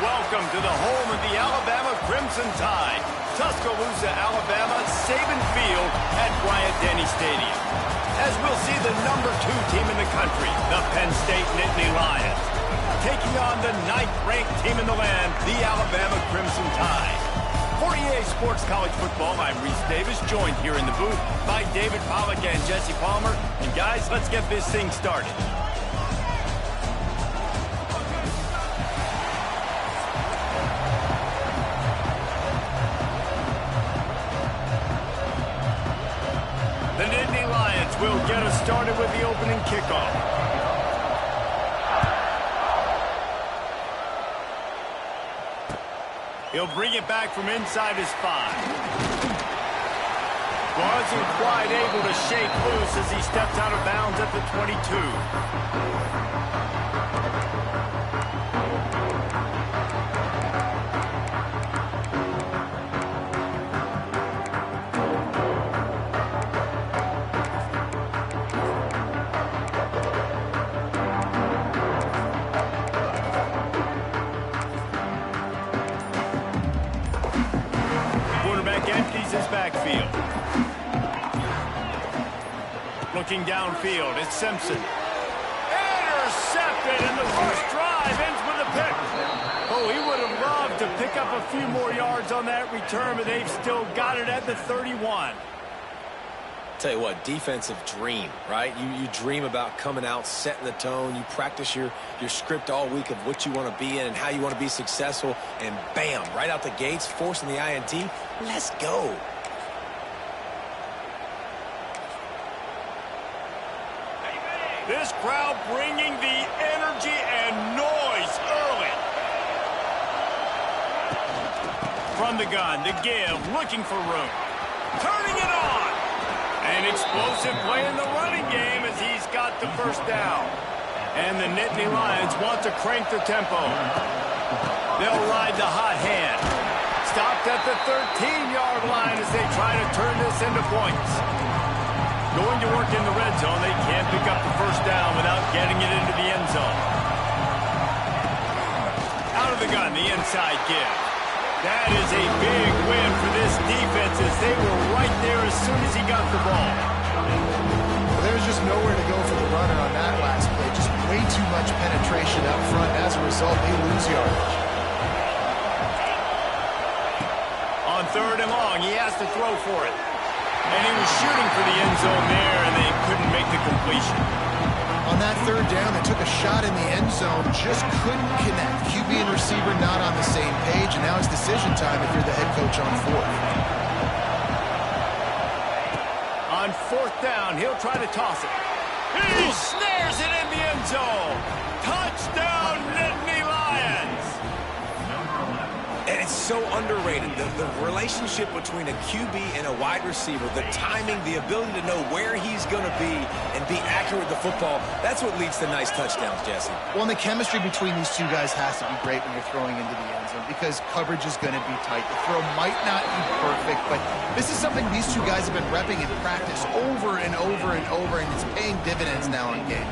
Welcome to the home of the Alabama Crimson Tide. Tuscaloosa, Alabama, Saban Field at Bryant-Denny Stadium. As we'll see the #2 team in the country, the Penn State Nittany Lions, taking on the 9th-ranked team in the land, the Alabama Crimson Tide. For EA Sports College Football, I'm Reese Davis, joined here in the booth by David Pollack and Jesse Palmer. And guys, let's get this thing started. will get us started with the opening kickoff. He'll bring it back from inside his 5. Wasn't quite able to shake loose as he stepped out of bounds at the 22. Empties his backfield. Looking downfield, it's Simpson. Intercepted, and the first drive ends with a pick. Oh, he would have loved to pick up a few more yards on that return, but they've still got it at the 31. Tell you what, defensive dream, right? You dream about coming out, setting the tone. You practice your script all week of what you want to be in and how you want to be successful. And bam, right out the gates, forcing the INT. Let's go. This crowd bringing the energy and noise early. From the gun, the give, looking for room. Turning it on. An explosive play in the running game as he's got the first down. And the Nittany Lions want to crank the tempo. They'll ride the hot hand. Stopped at the 13-yard line as they try to turn this into points. Going to work in the red zone. They can't pick up the first down without getting it into the end zone. Out of the gun, the inside give. That is a big win for this defense as they were right there as soon as he got the ball. There's just nowhere to go for the runner on that last play. Just way too much penetration up front. As a result, they lose yardage. On 3rd and long, he has to throw for it. And he was shooting for the end zone there, and they couldn't make the completion. On that 3rd down, they took a shot in the end zone, just couldn't connect. QB and receiver not on the same page, and now it's decision time if you're the head coach on 4th. On 4th down, he'll try to toss it. He snares it in the end zone. Touchdown, Nittany Lions. And it's so underrated. The relationship between a QB and a wide receiver, the timing, the ability to know where he's going to be and be accurate with the football, that's what leads to nice touchdowns, Jesse. Well, and the chemistry between these two guys has to be great when you're throwing into the end zone because coverage is going to be tight. The throw might not be perfect, but this is something these two guys have been repping in practice over and over and over, and it's paying dividends now in game.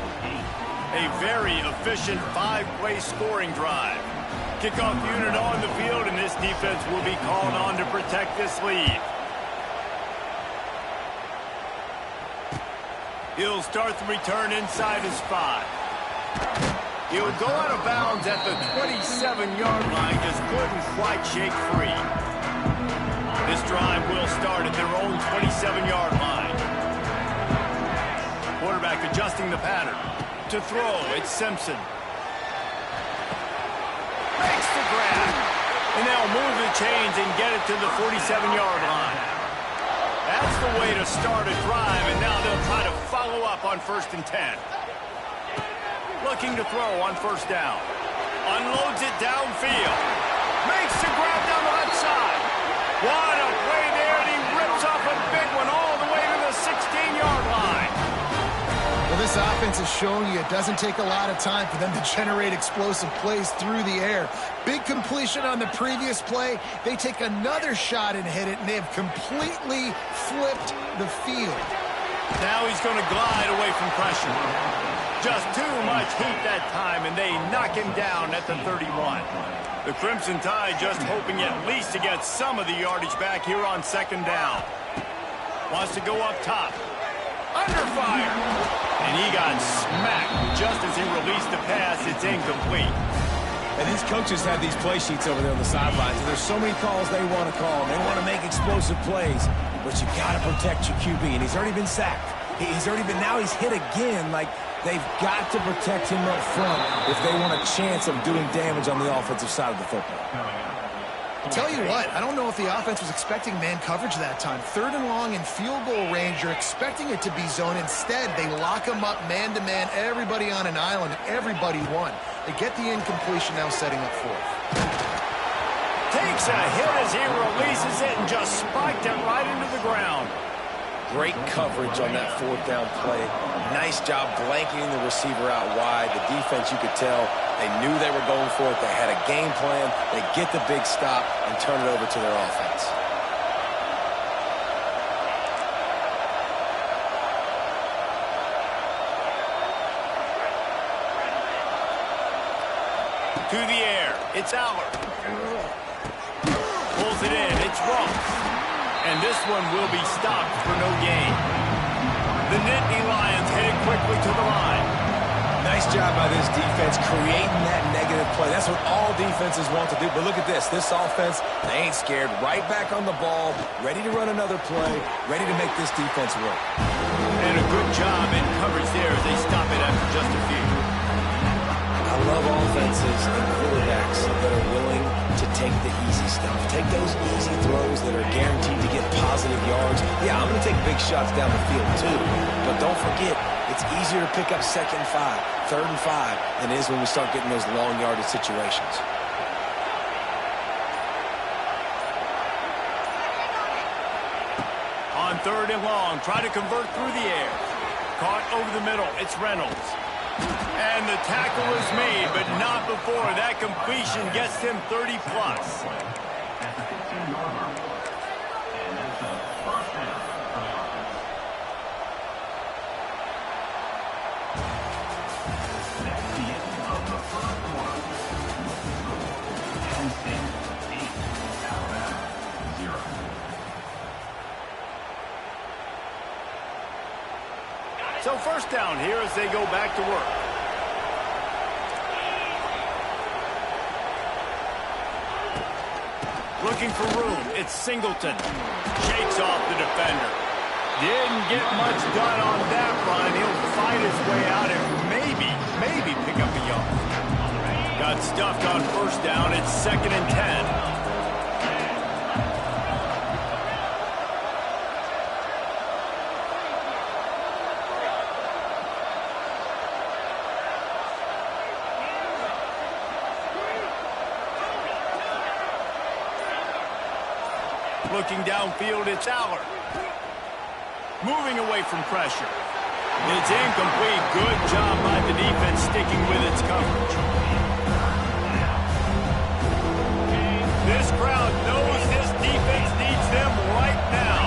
A very efficient 5-play scoring drive. Kickoff unit on the field, and this defense will be called on to protect this lead. He'll start the return inside his 5. He'll go out of bounds at the 27-yard line, just couldn't quite shake free. This drive will start at their own 27-yard line. Quarterback adjusting the pattern. To throw, it's Simpson. Makes the grab. And they'll move the chains and get it to the 47-yard line. That's the way to start a drive, and now they'll try to follow up on 1st and 10. Looking to throw on 1st down. Unloads it downfield. Makes the grab down the left side. What a play there, and he rips off a big one all the way to the 16-yard line. Well, this offense is showing you it doesn't take a lot of time for them to generate explosive plays through the air. Big completion on the previous play. They take another shot and hit it, and they have completely flipped the field. Now he's going to glide away from pressure. Just too much heat that time, and they knock him down at the 31. The Crimson Tide just hoping at least to get some of the yardage back here on 2nd down. Wants to go up top. Under fire. And he got smacked just as he released the pass. It's incomplete. And these coaches have these play sheets over there on the sidelines, and there's so many calls they want to call. They want to make explosive plays, but you got to protect your QB, and he's already been sacked. Now he's hit again. Like, they've got to protect him up front if they want a chance of doing damage on the offensive side of the football. Tell you what, I don't know if the offense was expecting man coverage that time. 3rd and long in field goal range, you're expecting it to be zone. Instead, they lock them up man-to-man, everybody on an island, everybody won. They get the incompletion now setting up 4th. Takes a hit as he releases it and just spiked it right into the ground. Great coverage on that 4th down play. Nice job blanketing the receiver out wide. The defense, you could tell, they knew they were going for it. They had a game plan. They get the big stop and turn it over to their offense. To the air, it's Allard. Pulls it in, it's Ross. And this one will be stopped for no gain. The Nittany Lions headed quickly to the line. Nice job by this defense creating that negative play. That's what all defenses want to do. But look at this. This offense, they ain't scared. Right back on the ball, ready to run another play, ready to make this defense work. And a good job in coverage there as they stop it after just a few. I love offenses and quarterbacks that are willing to take the easy stuff. Take those easy throws that are guaranteed to get positive yards. Yeah, I'm going to take big shots down the field too. But don't forget, it's easier to pick up 2nd and 5, 3rd and 5 than it is when we start getting those long yardage situations. On 3rd and long, try to convert through the air. Caught over the middle, it's Reynolds. And the tackle is made, but not before that completion gets him 30+. So 1st down here as they go back to work. Looking for room, it's Singleton. Shakes off the defender. Didn't get much done on that run. He'll fight his way out and maybe pick up a yard. Got stuffed on 1st down, it's 2nd and 10. Looking downfield, it's Allard. Moving away from pressure. It's incomplete. Good job by the defense sticking with its coverage. This crowd knows this defense needs them right now.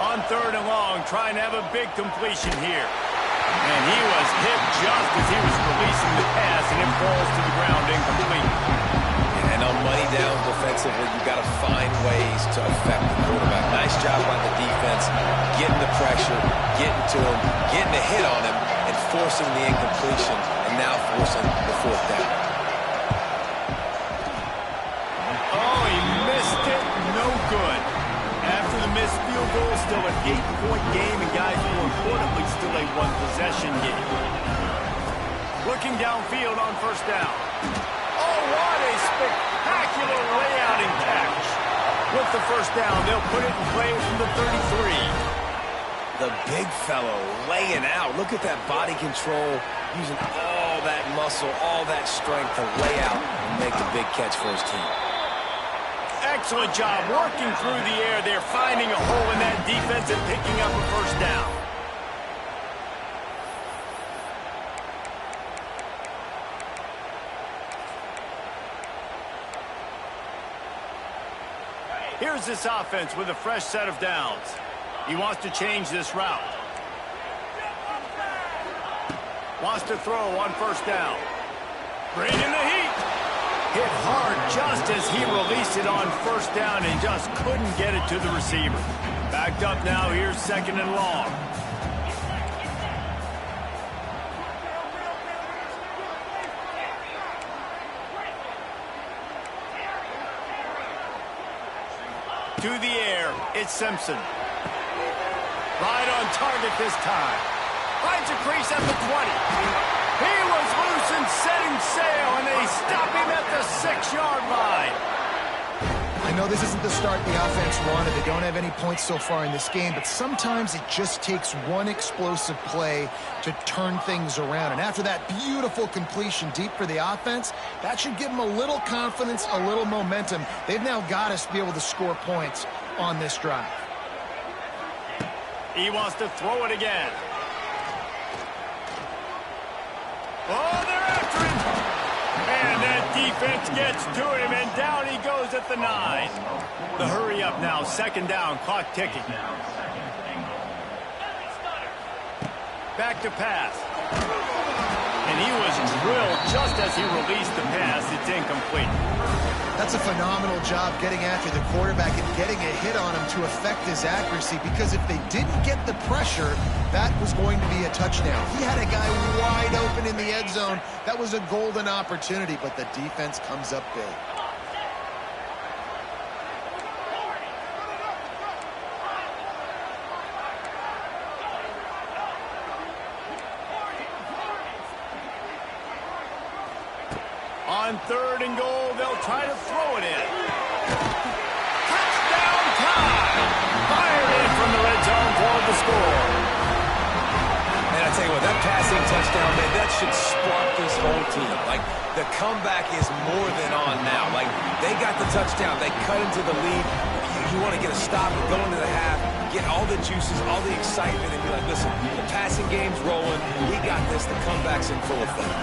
On 3rd and long, trying to have a big completion here. And he was hit just as he was releasing the pass, and it falls to the ground incomplete. And on money down defensively, you've got to find ways to affect the quarterback. Nice job by the defense, getting the pressure, getting to him, getting a hit on him, and forcing the incompletion, and now forcing the 4th down. Oh, he missed it. No good. After the missed field goal, still an 8-point game, and guys, more importantly, still a 1-possession game. Looking downfield on 1st down. Oh, what a spectacular layout and catch. With the 1st down, they'll put it in play from the 33. The big fellow laying out. Look at that body control, using all that muscle, all that strength to lay out and make a big catch for his team. Excellent job working through the air. They're finding a hole in that defense and picking up a 1st down. Here's this offense with a fresh set of downs. He wants to change this route. Wants to throw on 1st down. Bringing the heat. Hit hard just as he released it on 1st down and just couldn't get it to the receiver. Backed up now, here's 2nd and long. To the air, it's Simpson. Right on target this time. Finds a crease at the 20. He was loose and I know this isn't the start the offense wanted. They don't have any points so far in this game, but sometimes it just takes one explosive play to turn things around. And after that beautiful completion deep for the offense, that should give them a little confidence, a little momentum. They've now got us to be able to score points on this drive. He wants to throw it again. Oh, they're after him. And that defense gets to him, and down he goes at the 9. The hurry up now, second down, clock ticking. Back to pass. And he was drilled just as he released the pass. It's incomplete. That's a phenomenal job getting after the quarterback and getting a hit on him to affect his accuracy, because if they didn't get the pressure, that was going to be a touchdown. He had a guy wide open in the end zone. That was a golden opportunity, but the defense comes up big. On 3rd and goal, they'll try to throw it in. Touchdown time! Fired in from the red zone for the score. And I tell you what, that passing touchdown, man, that should spark this whole team. Like, the comeback is more than on now. Like, they got the touchdown. They cut into the lead. You want to get a stop and go into the half, get all the juices, all the excitement, and be like, listen, the passing game's rolling. We got this. The comeback's in full effect.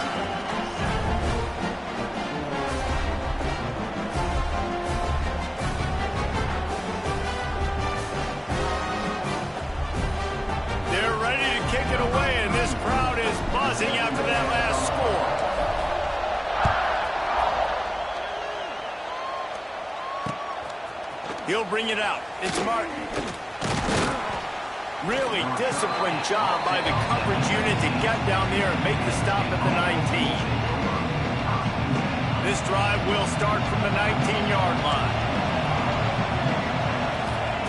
Kick it away, and this crowd is buzzing after that last score. He'll bring it out. It's Martin. Really disciplined job by the coverage unit to get down there and make the stop at the 19. This drive will start from the 19-yard line.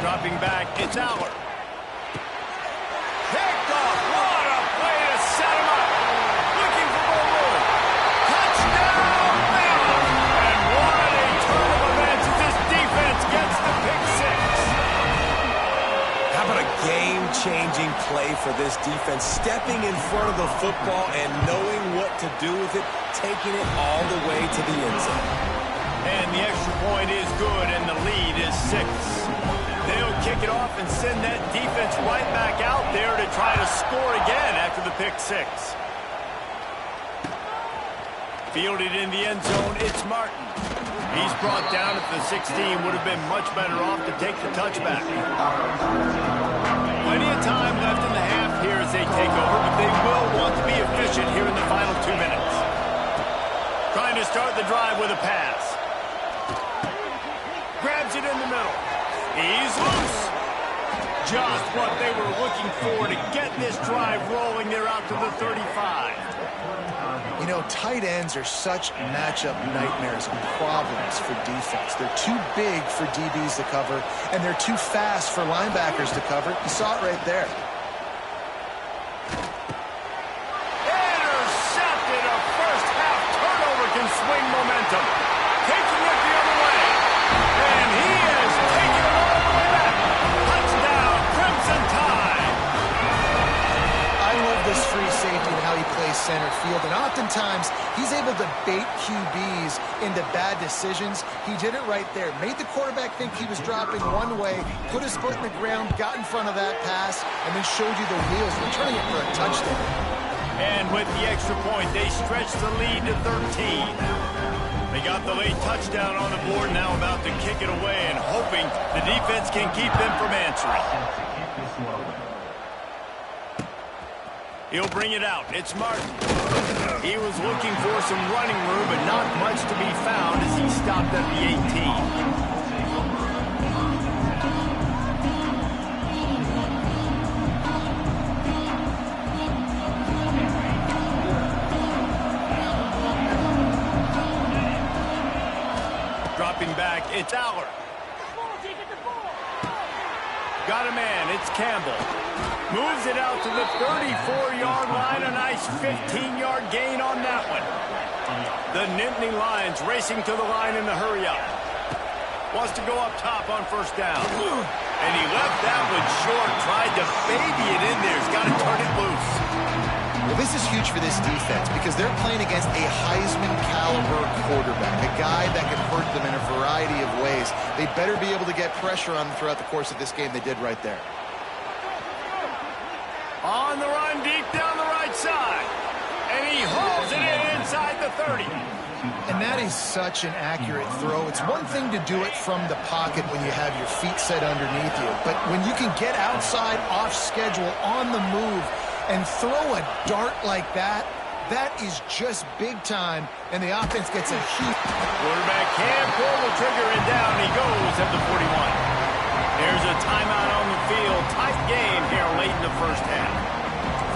Dropping back, it's Aller. Picked off. What a play to set him up. Looking for more room. Touchdown, Bama. And what a turn of events as this defense gets the pick 6. How about a game-changing play for this defense? Stepping in front of the football and knowing what to do with it, taking it all the way to the end zone. And the extra point is good, and the lead is 6. They'll kick it off and send that defense right back out there to try to score again after the pick 6. Fielded in the end zone, it's Martin. He's brought down at the 16, would have been much better off to take the touchback. Plenty of time left in the half here as they take over, but they will want to be efficient here in the final 2 minutes. Trying to start the drive with a pass. Grabs it in the middle. He's loose. Just what they were looking for to get this drive rolling. They're out to the 35. You know, tight ends are such matchup nightmares and problems for defense. They're too big for DBs to cover, and they're too fast for linebackers to cover. You saw it right there. Intercepted. A first-half turnover can swing momentum. Taking it the other way. And he is taking it all the way back. Touchdown, Crimson Tide. I love this free safety and how he plays center field. And oftentimes, he's able to bait QBs into bad decisions. He did it right there. Made the quarterback think he was dropping one way, put his foot in the ground, got in front of that pass, and then showed you the wheels, returning it for a touchdown. And with the extra point, they stretch the lead to 13. They got the late touchdown on the board, now about to kick it away and hoping the defense can keep them from answering. He'll bring it out. It's Martin. He was looking for some running room, but not much to be found as he stopped at the 18. Dropping back, it's Aller. Got a man, it's Campbell. Moves it out to the 34-yard line, a nice 15-yard gain on that one. The Nittany Lions racing to the line in the hurry-up. Wants to go up top on first down. And he left that one short. Tried to baby it in there. He's got to turn it loose. Well, this is huge for this defense because they're playing against a Heisman-caliber quarterback, a guy that can hurt them in a variety of ways. They better be able to get pressure on him throughout the course of this game. They did right there. On the run, deep down the right side. And he hauls it in inside the 30. And that is such an accurate throw. It's one thing to do it from the pocket when you have your feet set underneath you, but when you can get outside, off schedule, on the move, and throw a dart like that, that is just big time, and the offense gets a huge... Quarterback can pull the trigger, and down he goes at the 41. There's a timeout on the field. Tight game here late in the first half.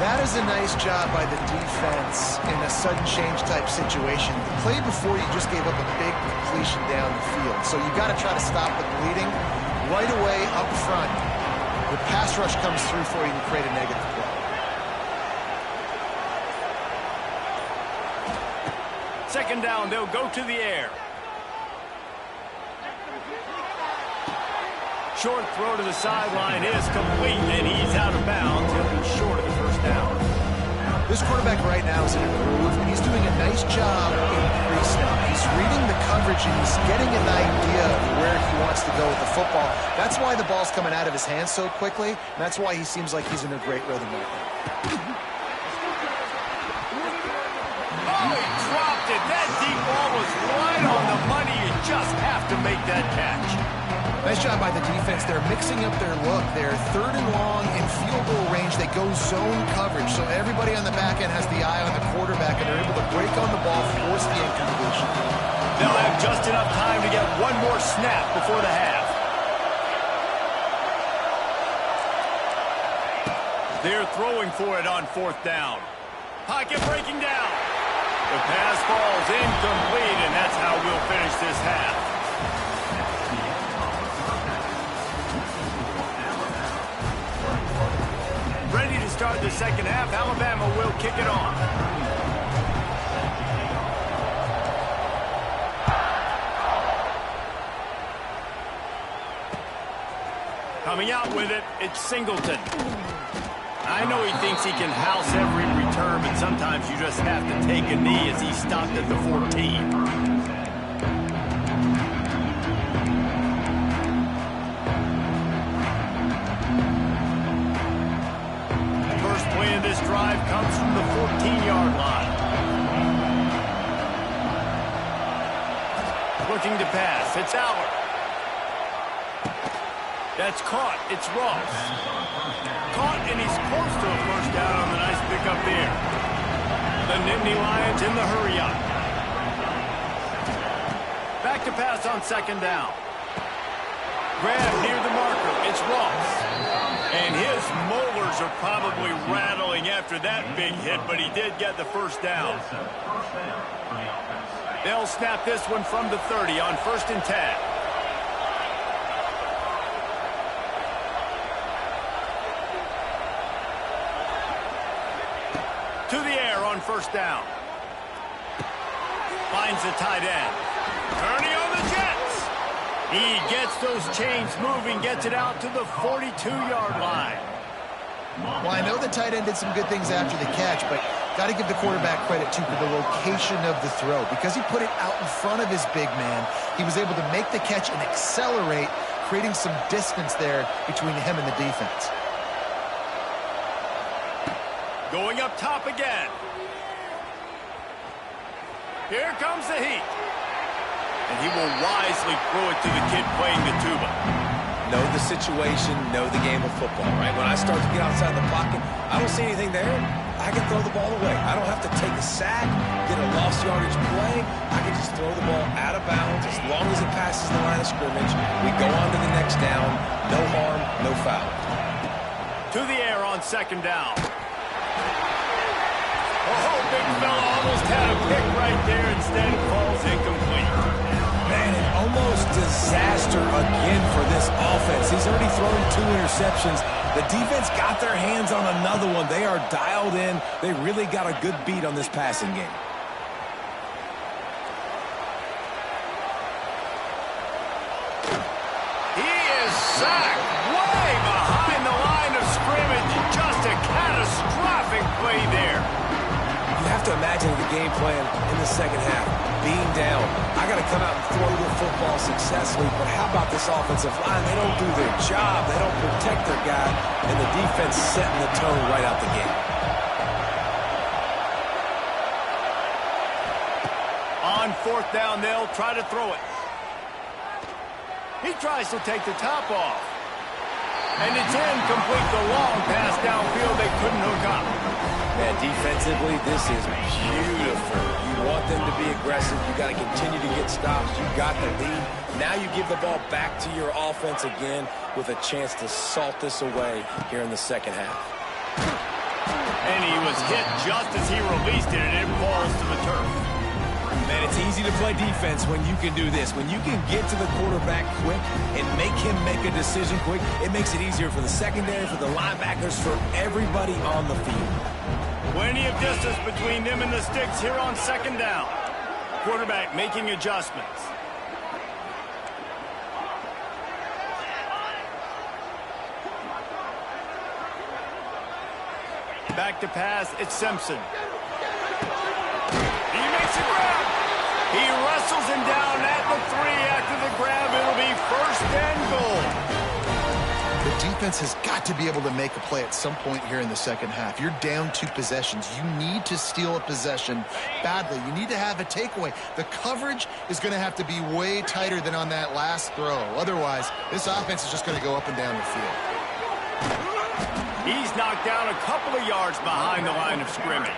That is a nice job by the defense in a sudden change type situation. The play before, you just gave up a big completion down the field. So you got to try to stop the bleeding right away up front. The pass rush comes through for you and create a negative play. Second down, they'll go to the air. Short throw to the sideline is complete, and he's out of bounds. He'll be short of the first down. This quarterback right now is in a groove, and he's doing a nice job in pre-snap. He's reading the coverage, and he's getting an idea of where he wants to go with the football. That's why the ball's coming out of his hands so quickly, and that's why he seems like he's in a great rhythm right now. Oh, he dropped it. That deep ball was right on the money. You just have to make that catch. Nice job by the defense. They're mixing up their look. They're third and long in field goal range. They go zone coverage, so everybody on the back end has the eye on the quarterback, and they're able to break on the ball, force the incompletion. They'll have just enough time to get one more snap before the half. They're throwing for it on fourth down. Pocket breaking down. The pass falls incomplete, and that's how we'll finish this half. Ready to start the second half. Alabama will kick it off. Coming out with it, it's Singleton. I know he thinks he can house every return, but sometimes you just have to take a knee as he stopped at the 14. This drive comes from the 14-yard line. Looking to pass. It's Allard. That's caught. It's Ross. Caught, and he's close to a first down on the nice pickup there. The Nittany Lions in the hurry-up. Back to pass on second down. Grab near the marker. It's Ross. And his molars are probably rattling after that big hit, but he did get the first down. They'll snap this one from the 30 on 1st and 10. To the air on first down. Finds the tight end. Turning on the Jets. He gets those chains moving, gets it out to the 42-yard line. Well, I know the tight end did some good things after the catch, but got to give the quarterback credit, too, for the location of the throw. Because he put it out in front of his big man, he was able to make the catch and accelerate, creating some distance there between him and the defense. Going up top again. Here comes the heat. And he will wisely throw it to the kid playing the tuba. Know the situation, know the game of football, right? When I start to get outside the pocket, I don't see anything there. I can throw the ball away. I don't have to take a sack, get a lost yardage play. I can just throw the ball out of bounds as long as it passes the line of scrimmage. We go on to the next down. No harm, no foul. To the air on second down. Oh, big fella almost had a pick right there. Instead, it falls incomplete. Man, an almost disaster again for this offense. He's already thrown 2 interceptions. The defense got their hands on another one. They are dialed in. They really got a good beat on this passing game. sacked way behind the line of scrimmage. Just a catastrophic play there. You have to imagine the game plan in the second half. Being down, I got to come out and throw the football successfully, but how about this offensive line? They don't do their job. They don't protect their guy, and the defense setting the tone right out the gate. On fourth down, they'll try to throw it. He tries to take the top off. And it's incomplete. The long pass downfield they couldn't hook up. Man, defensively, this is beautiful. You want them to be aggressive. You got to continue to get stops. You got the lead. Now you give the ball back to your offense again with a chance to salt this away here in the second half. And he was hit just as he released it, and it falls to the turf. Man, it's easy to play defense when you can do this. When you can get to the quarterback quick and make him make a decision quick, it makes it easier for the secondary, for the linebackers, for everybody on the field. Plenty of distance between them and the sticks here on second down. Quarterback making adjustments. Back to pass, it's Simpson. He makes a grab. He wrestles him down at the 3 after the grab. It'll be first and goal. The defense has got to be able to make a play at some point here in the second half. You're down 2 possessions. You need to steal a possession badly. You need to have a takeaway. The coverage is going to have to be way tighter than on that last throw. Otherwise, this offense is just going to go up and down the field. He's knocked down a couple of yards behind the line of scrimmage.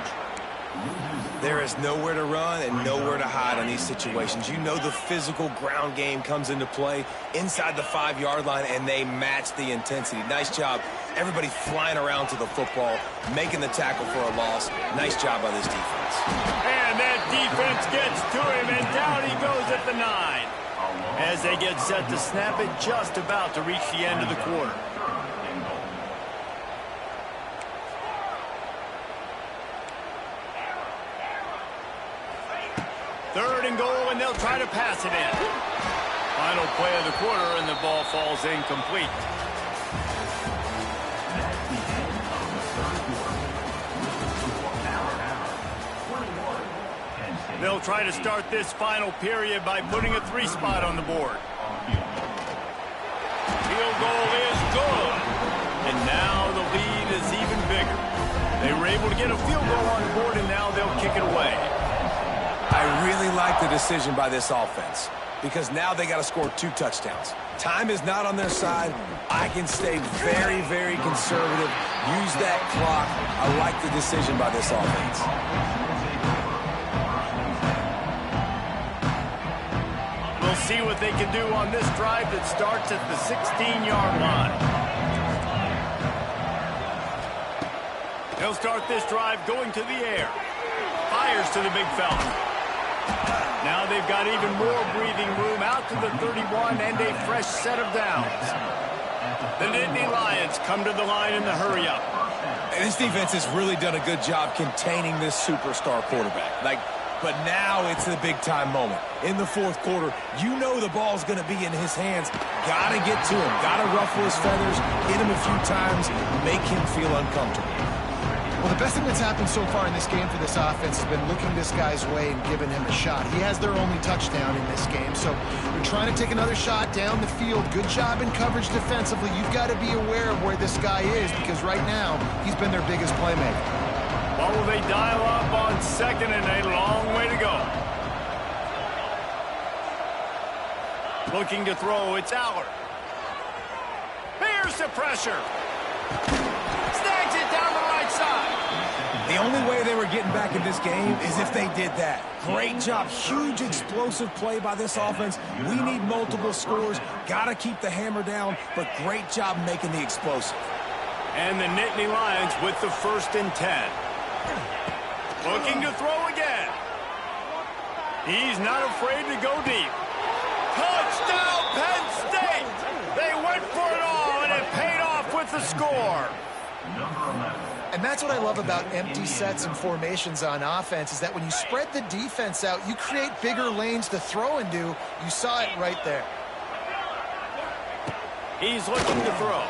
There is nowhere to run and nowhere to hide in these situations. You know the physical ground game comes into play inside the 5-yard line, and they match the intensity. Nice job. Everybody flying around to the football, making the tackle for a loss. Nice job by this defense. And that defense gets to him, and down he goes at the 9. As they get set to snap it, just about to reach the end of the quarter. Third and goal, and they'll try to pass it in. Final play of the quarter, and the ball falls incomplete. They'll try to start this final period by putting a 3 spot on the board. Field goal is good. And now the lead is even bigger. They were able to get a field goal on the board, and now they'll kick it away. I really like the decision by this offense because now they got to score 2 touchdowns. Time is not on their side. I can stay very, very conservative. Use that clock. I like the decision by this offense. We'll see what they can do on this drive that starts at the 16-yard line. They'll start this drive going to the air. Fires to the big fella. Now they've got even more breathing room out to the 31 and a fresh set of downs. The Nittany Lions come to the line in the hurry-up. And this defense has really done a good job containing this superstar quarterback. But now it's the big-time moment. In the fourth quarter, you know the ball's going to be in his hands. Got to get to him. Got to ruffle his feathers, hit him a few times, make him feel uncomfortable. Well, the best thing that's happened so far in this game for this offense has been looking this guy's way and giving him a shot. He has their only touchdown in this game, so they're trying to take another shot down the field. Good job in coverage defensively. You've got to be aware of where this guy is because right now he's been their biggest playmaker. What will they dial up on second and a long way to go? Looking to throw, it's Allard. Here's the pressure. Snags it down the right side. The only way they were getting back in this game is if they did that. Great job. Huge explosive play by this offense. We need multiple scores. Got to keep the hammer down, but great job making the explosive. And the Nittany Lions with the 1st and 10. Looking to throw again. He's not afraid to go deep. Touchdown, Penn State! They went for it all, and it paid off with the score. And that's what I love about empty sets and formations on offense is that when you spread the defense out, you create bigger lanes to throw into. You saw it right there. He's looking to throw.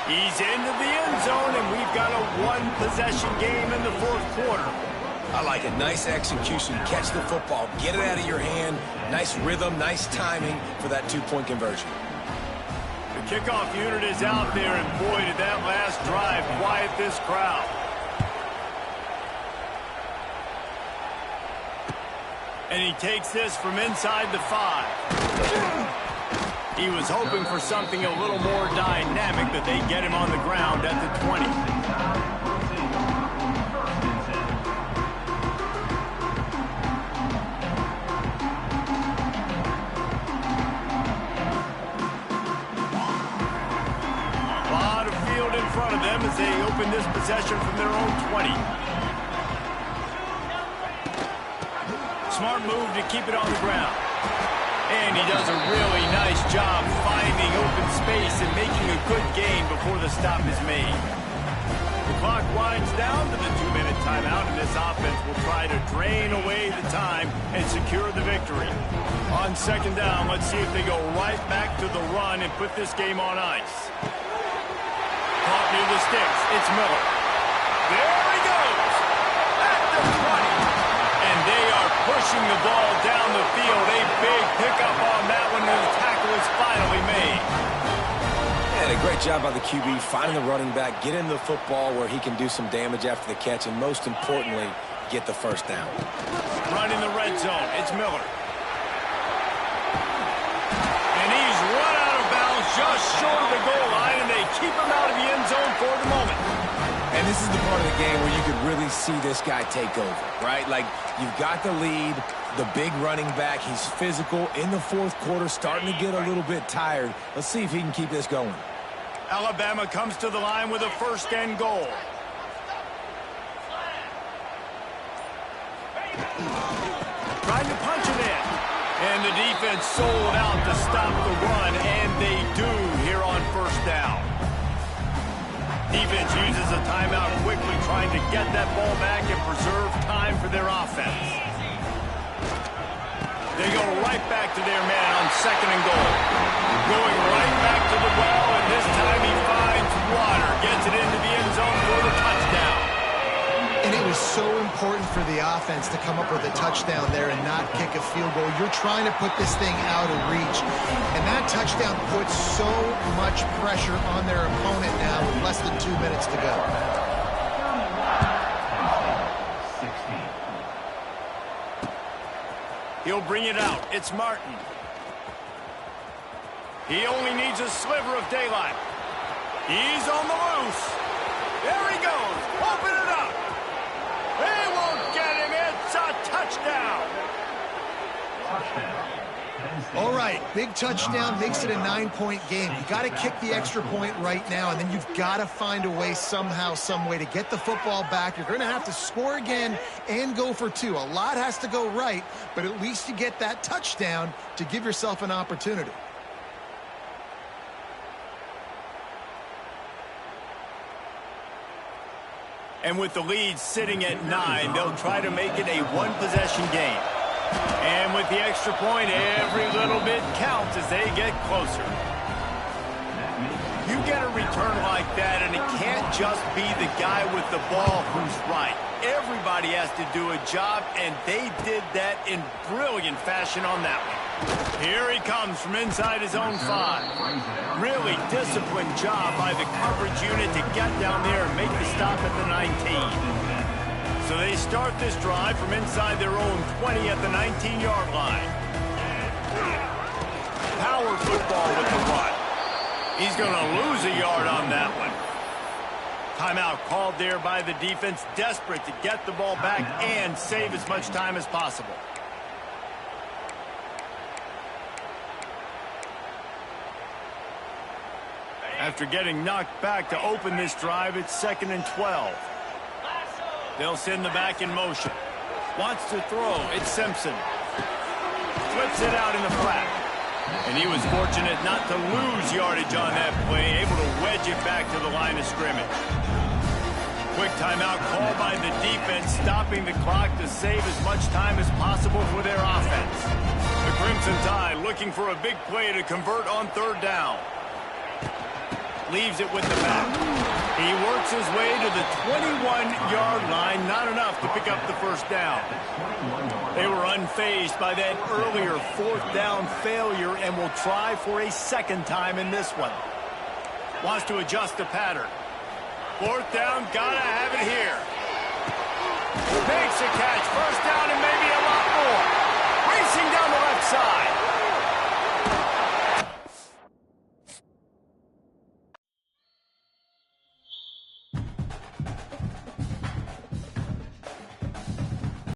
He's into the end zone, and we've got a one-possession game in the fourth quarter. I like it. Nice execution. Catch the football. Get it out of your hand. Nice rhythm, nice timing for that two-point conversion. The kickoff unit is out there, and boy, did that last drive quiet this crowd. And he takes this from inside the 5. He was hoping for something a little more dynamic, but they get him on the ground at the 20. A lot of field in front of them as they open this possession from their own 20. Smart move to keep it on the ground. And he does a really nice job finding open space and making a good gain before the stop is made. The clock winds down to the 2-minute timeout, and this offense will try to drain away the time and secure the victory. On second down, let's see if they go right back to the run and put this game on ice. Caught near the sticks. It's Miller. There he goes! At the 20. And they are pushing the ball down the field. A big pickup on that one, and the tackle is finally made. And a great job by the QB finding the running back, get in the football where he can do some damage after the catch, and most importantly, get the first down. Running the red zone. It's Miller. And he's run out of bounds just short of the goal line, and they keep him out of the end zone for the moment. And this is the part of the game where you could really see this guy take over, right? Like, you've got the lead, the big running back. He's physical in the fourth quarter, starting to get a little bit tired. Let's see if he can keep this going. Alabama comes to the line with a first and goal. Trying to punch it in. And the defense sold out to stop the run, and they do here on first down. Defense uses a timeout quickly, trying to get that ball back and preserve time for their offense. They go right back to their man on second and goal. Going right back to the well, and this time he finds water. Gets it into the end zone for the touchdown. And it was so important for the offense to come up with a touchdown there and not kick a field goal. You're trying to put this thing out of reach. And that touchdown puts so much pressure on their opponent now with less than 2 minutes to go. He'll bring it out. It's Martin. He only needs a sliver of daylight. He's on the loose. There he goes. Open it up. They won't get him. It's a touchdown. All right, big touchdown makes it a 9-point game. You got to kick the extra point right now, and then you've got to find a way somehow, some way to get the football back. You're going to have to score again and go for 2. A lot has to go right, but at least you get that touchdown to give yourself an opportunity. And with the lead sitting at 9, they'll try to make it a one-possession game. And with the extra point, every little bit counts as they get closer. You get a return like that, and it can't just be the guy with the ball who's right. Everybody has to do a job, and they did that in brilliant fashion on that one. Here he comes from inside his own 5. Really disciplined job by the coverage unit to get down there and make the stop at the 19. So they start this drive from inside their own 20 at the 19-yard line. Power football with the run. He's going to lose a yard on that one. Timeout called there by the defense, desperate to get the ball back and save as much time as possible. After getting knocked back to open this drive, it's 2nd and 12. They'll send the back in motion. Wants to throw. It's Simpson. Flips it out in the flat. And he was fortunate not to lose yardage on that play, able to wedge it back to the line of scrimmage. Quick timeout called by the defense, stopping the clock to save as much time as possible for their offense. The Crimson Crimson Tide looking for a big play to convert on third down. Leaves it with the back. He works his way to the 21-yard line. Not enough to pick up the first down. They were unfazed by that earlier fourth down failure and will try for a second time in this one. Wants to adjust the pattern. Fourth down, gotta have it here. Makes a catch. First down and maybe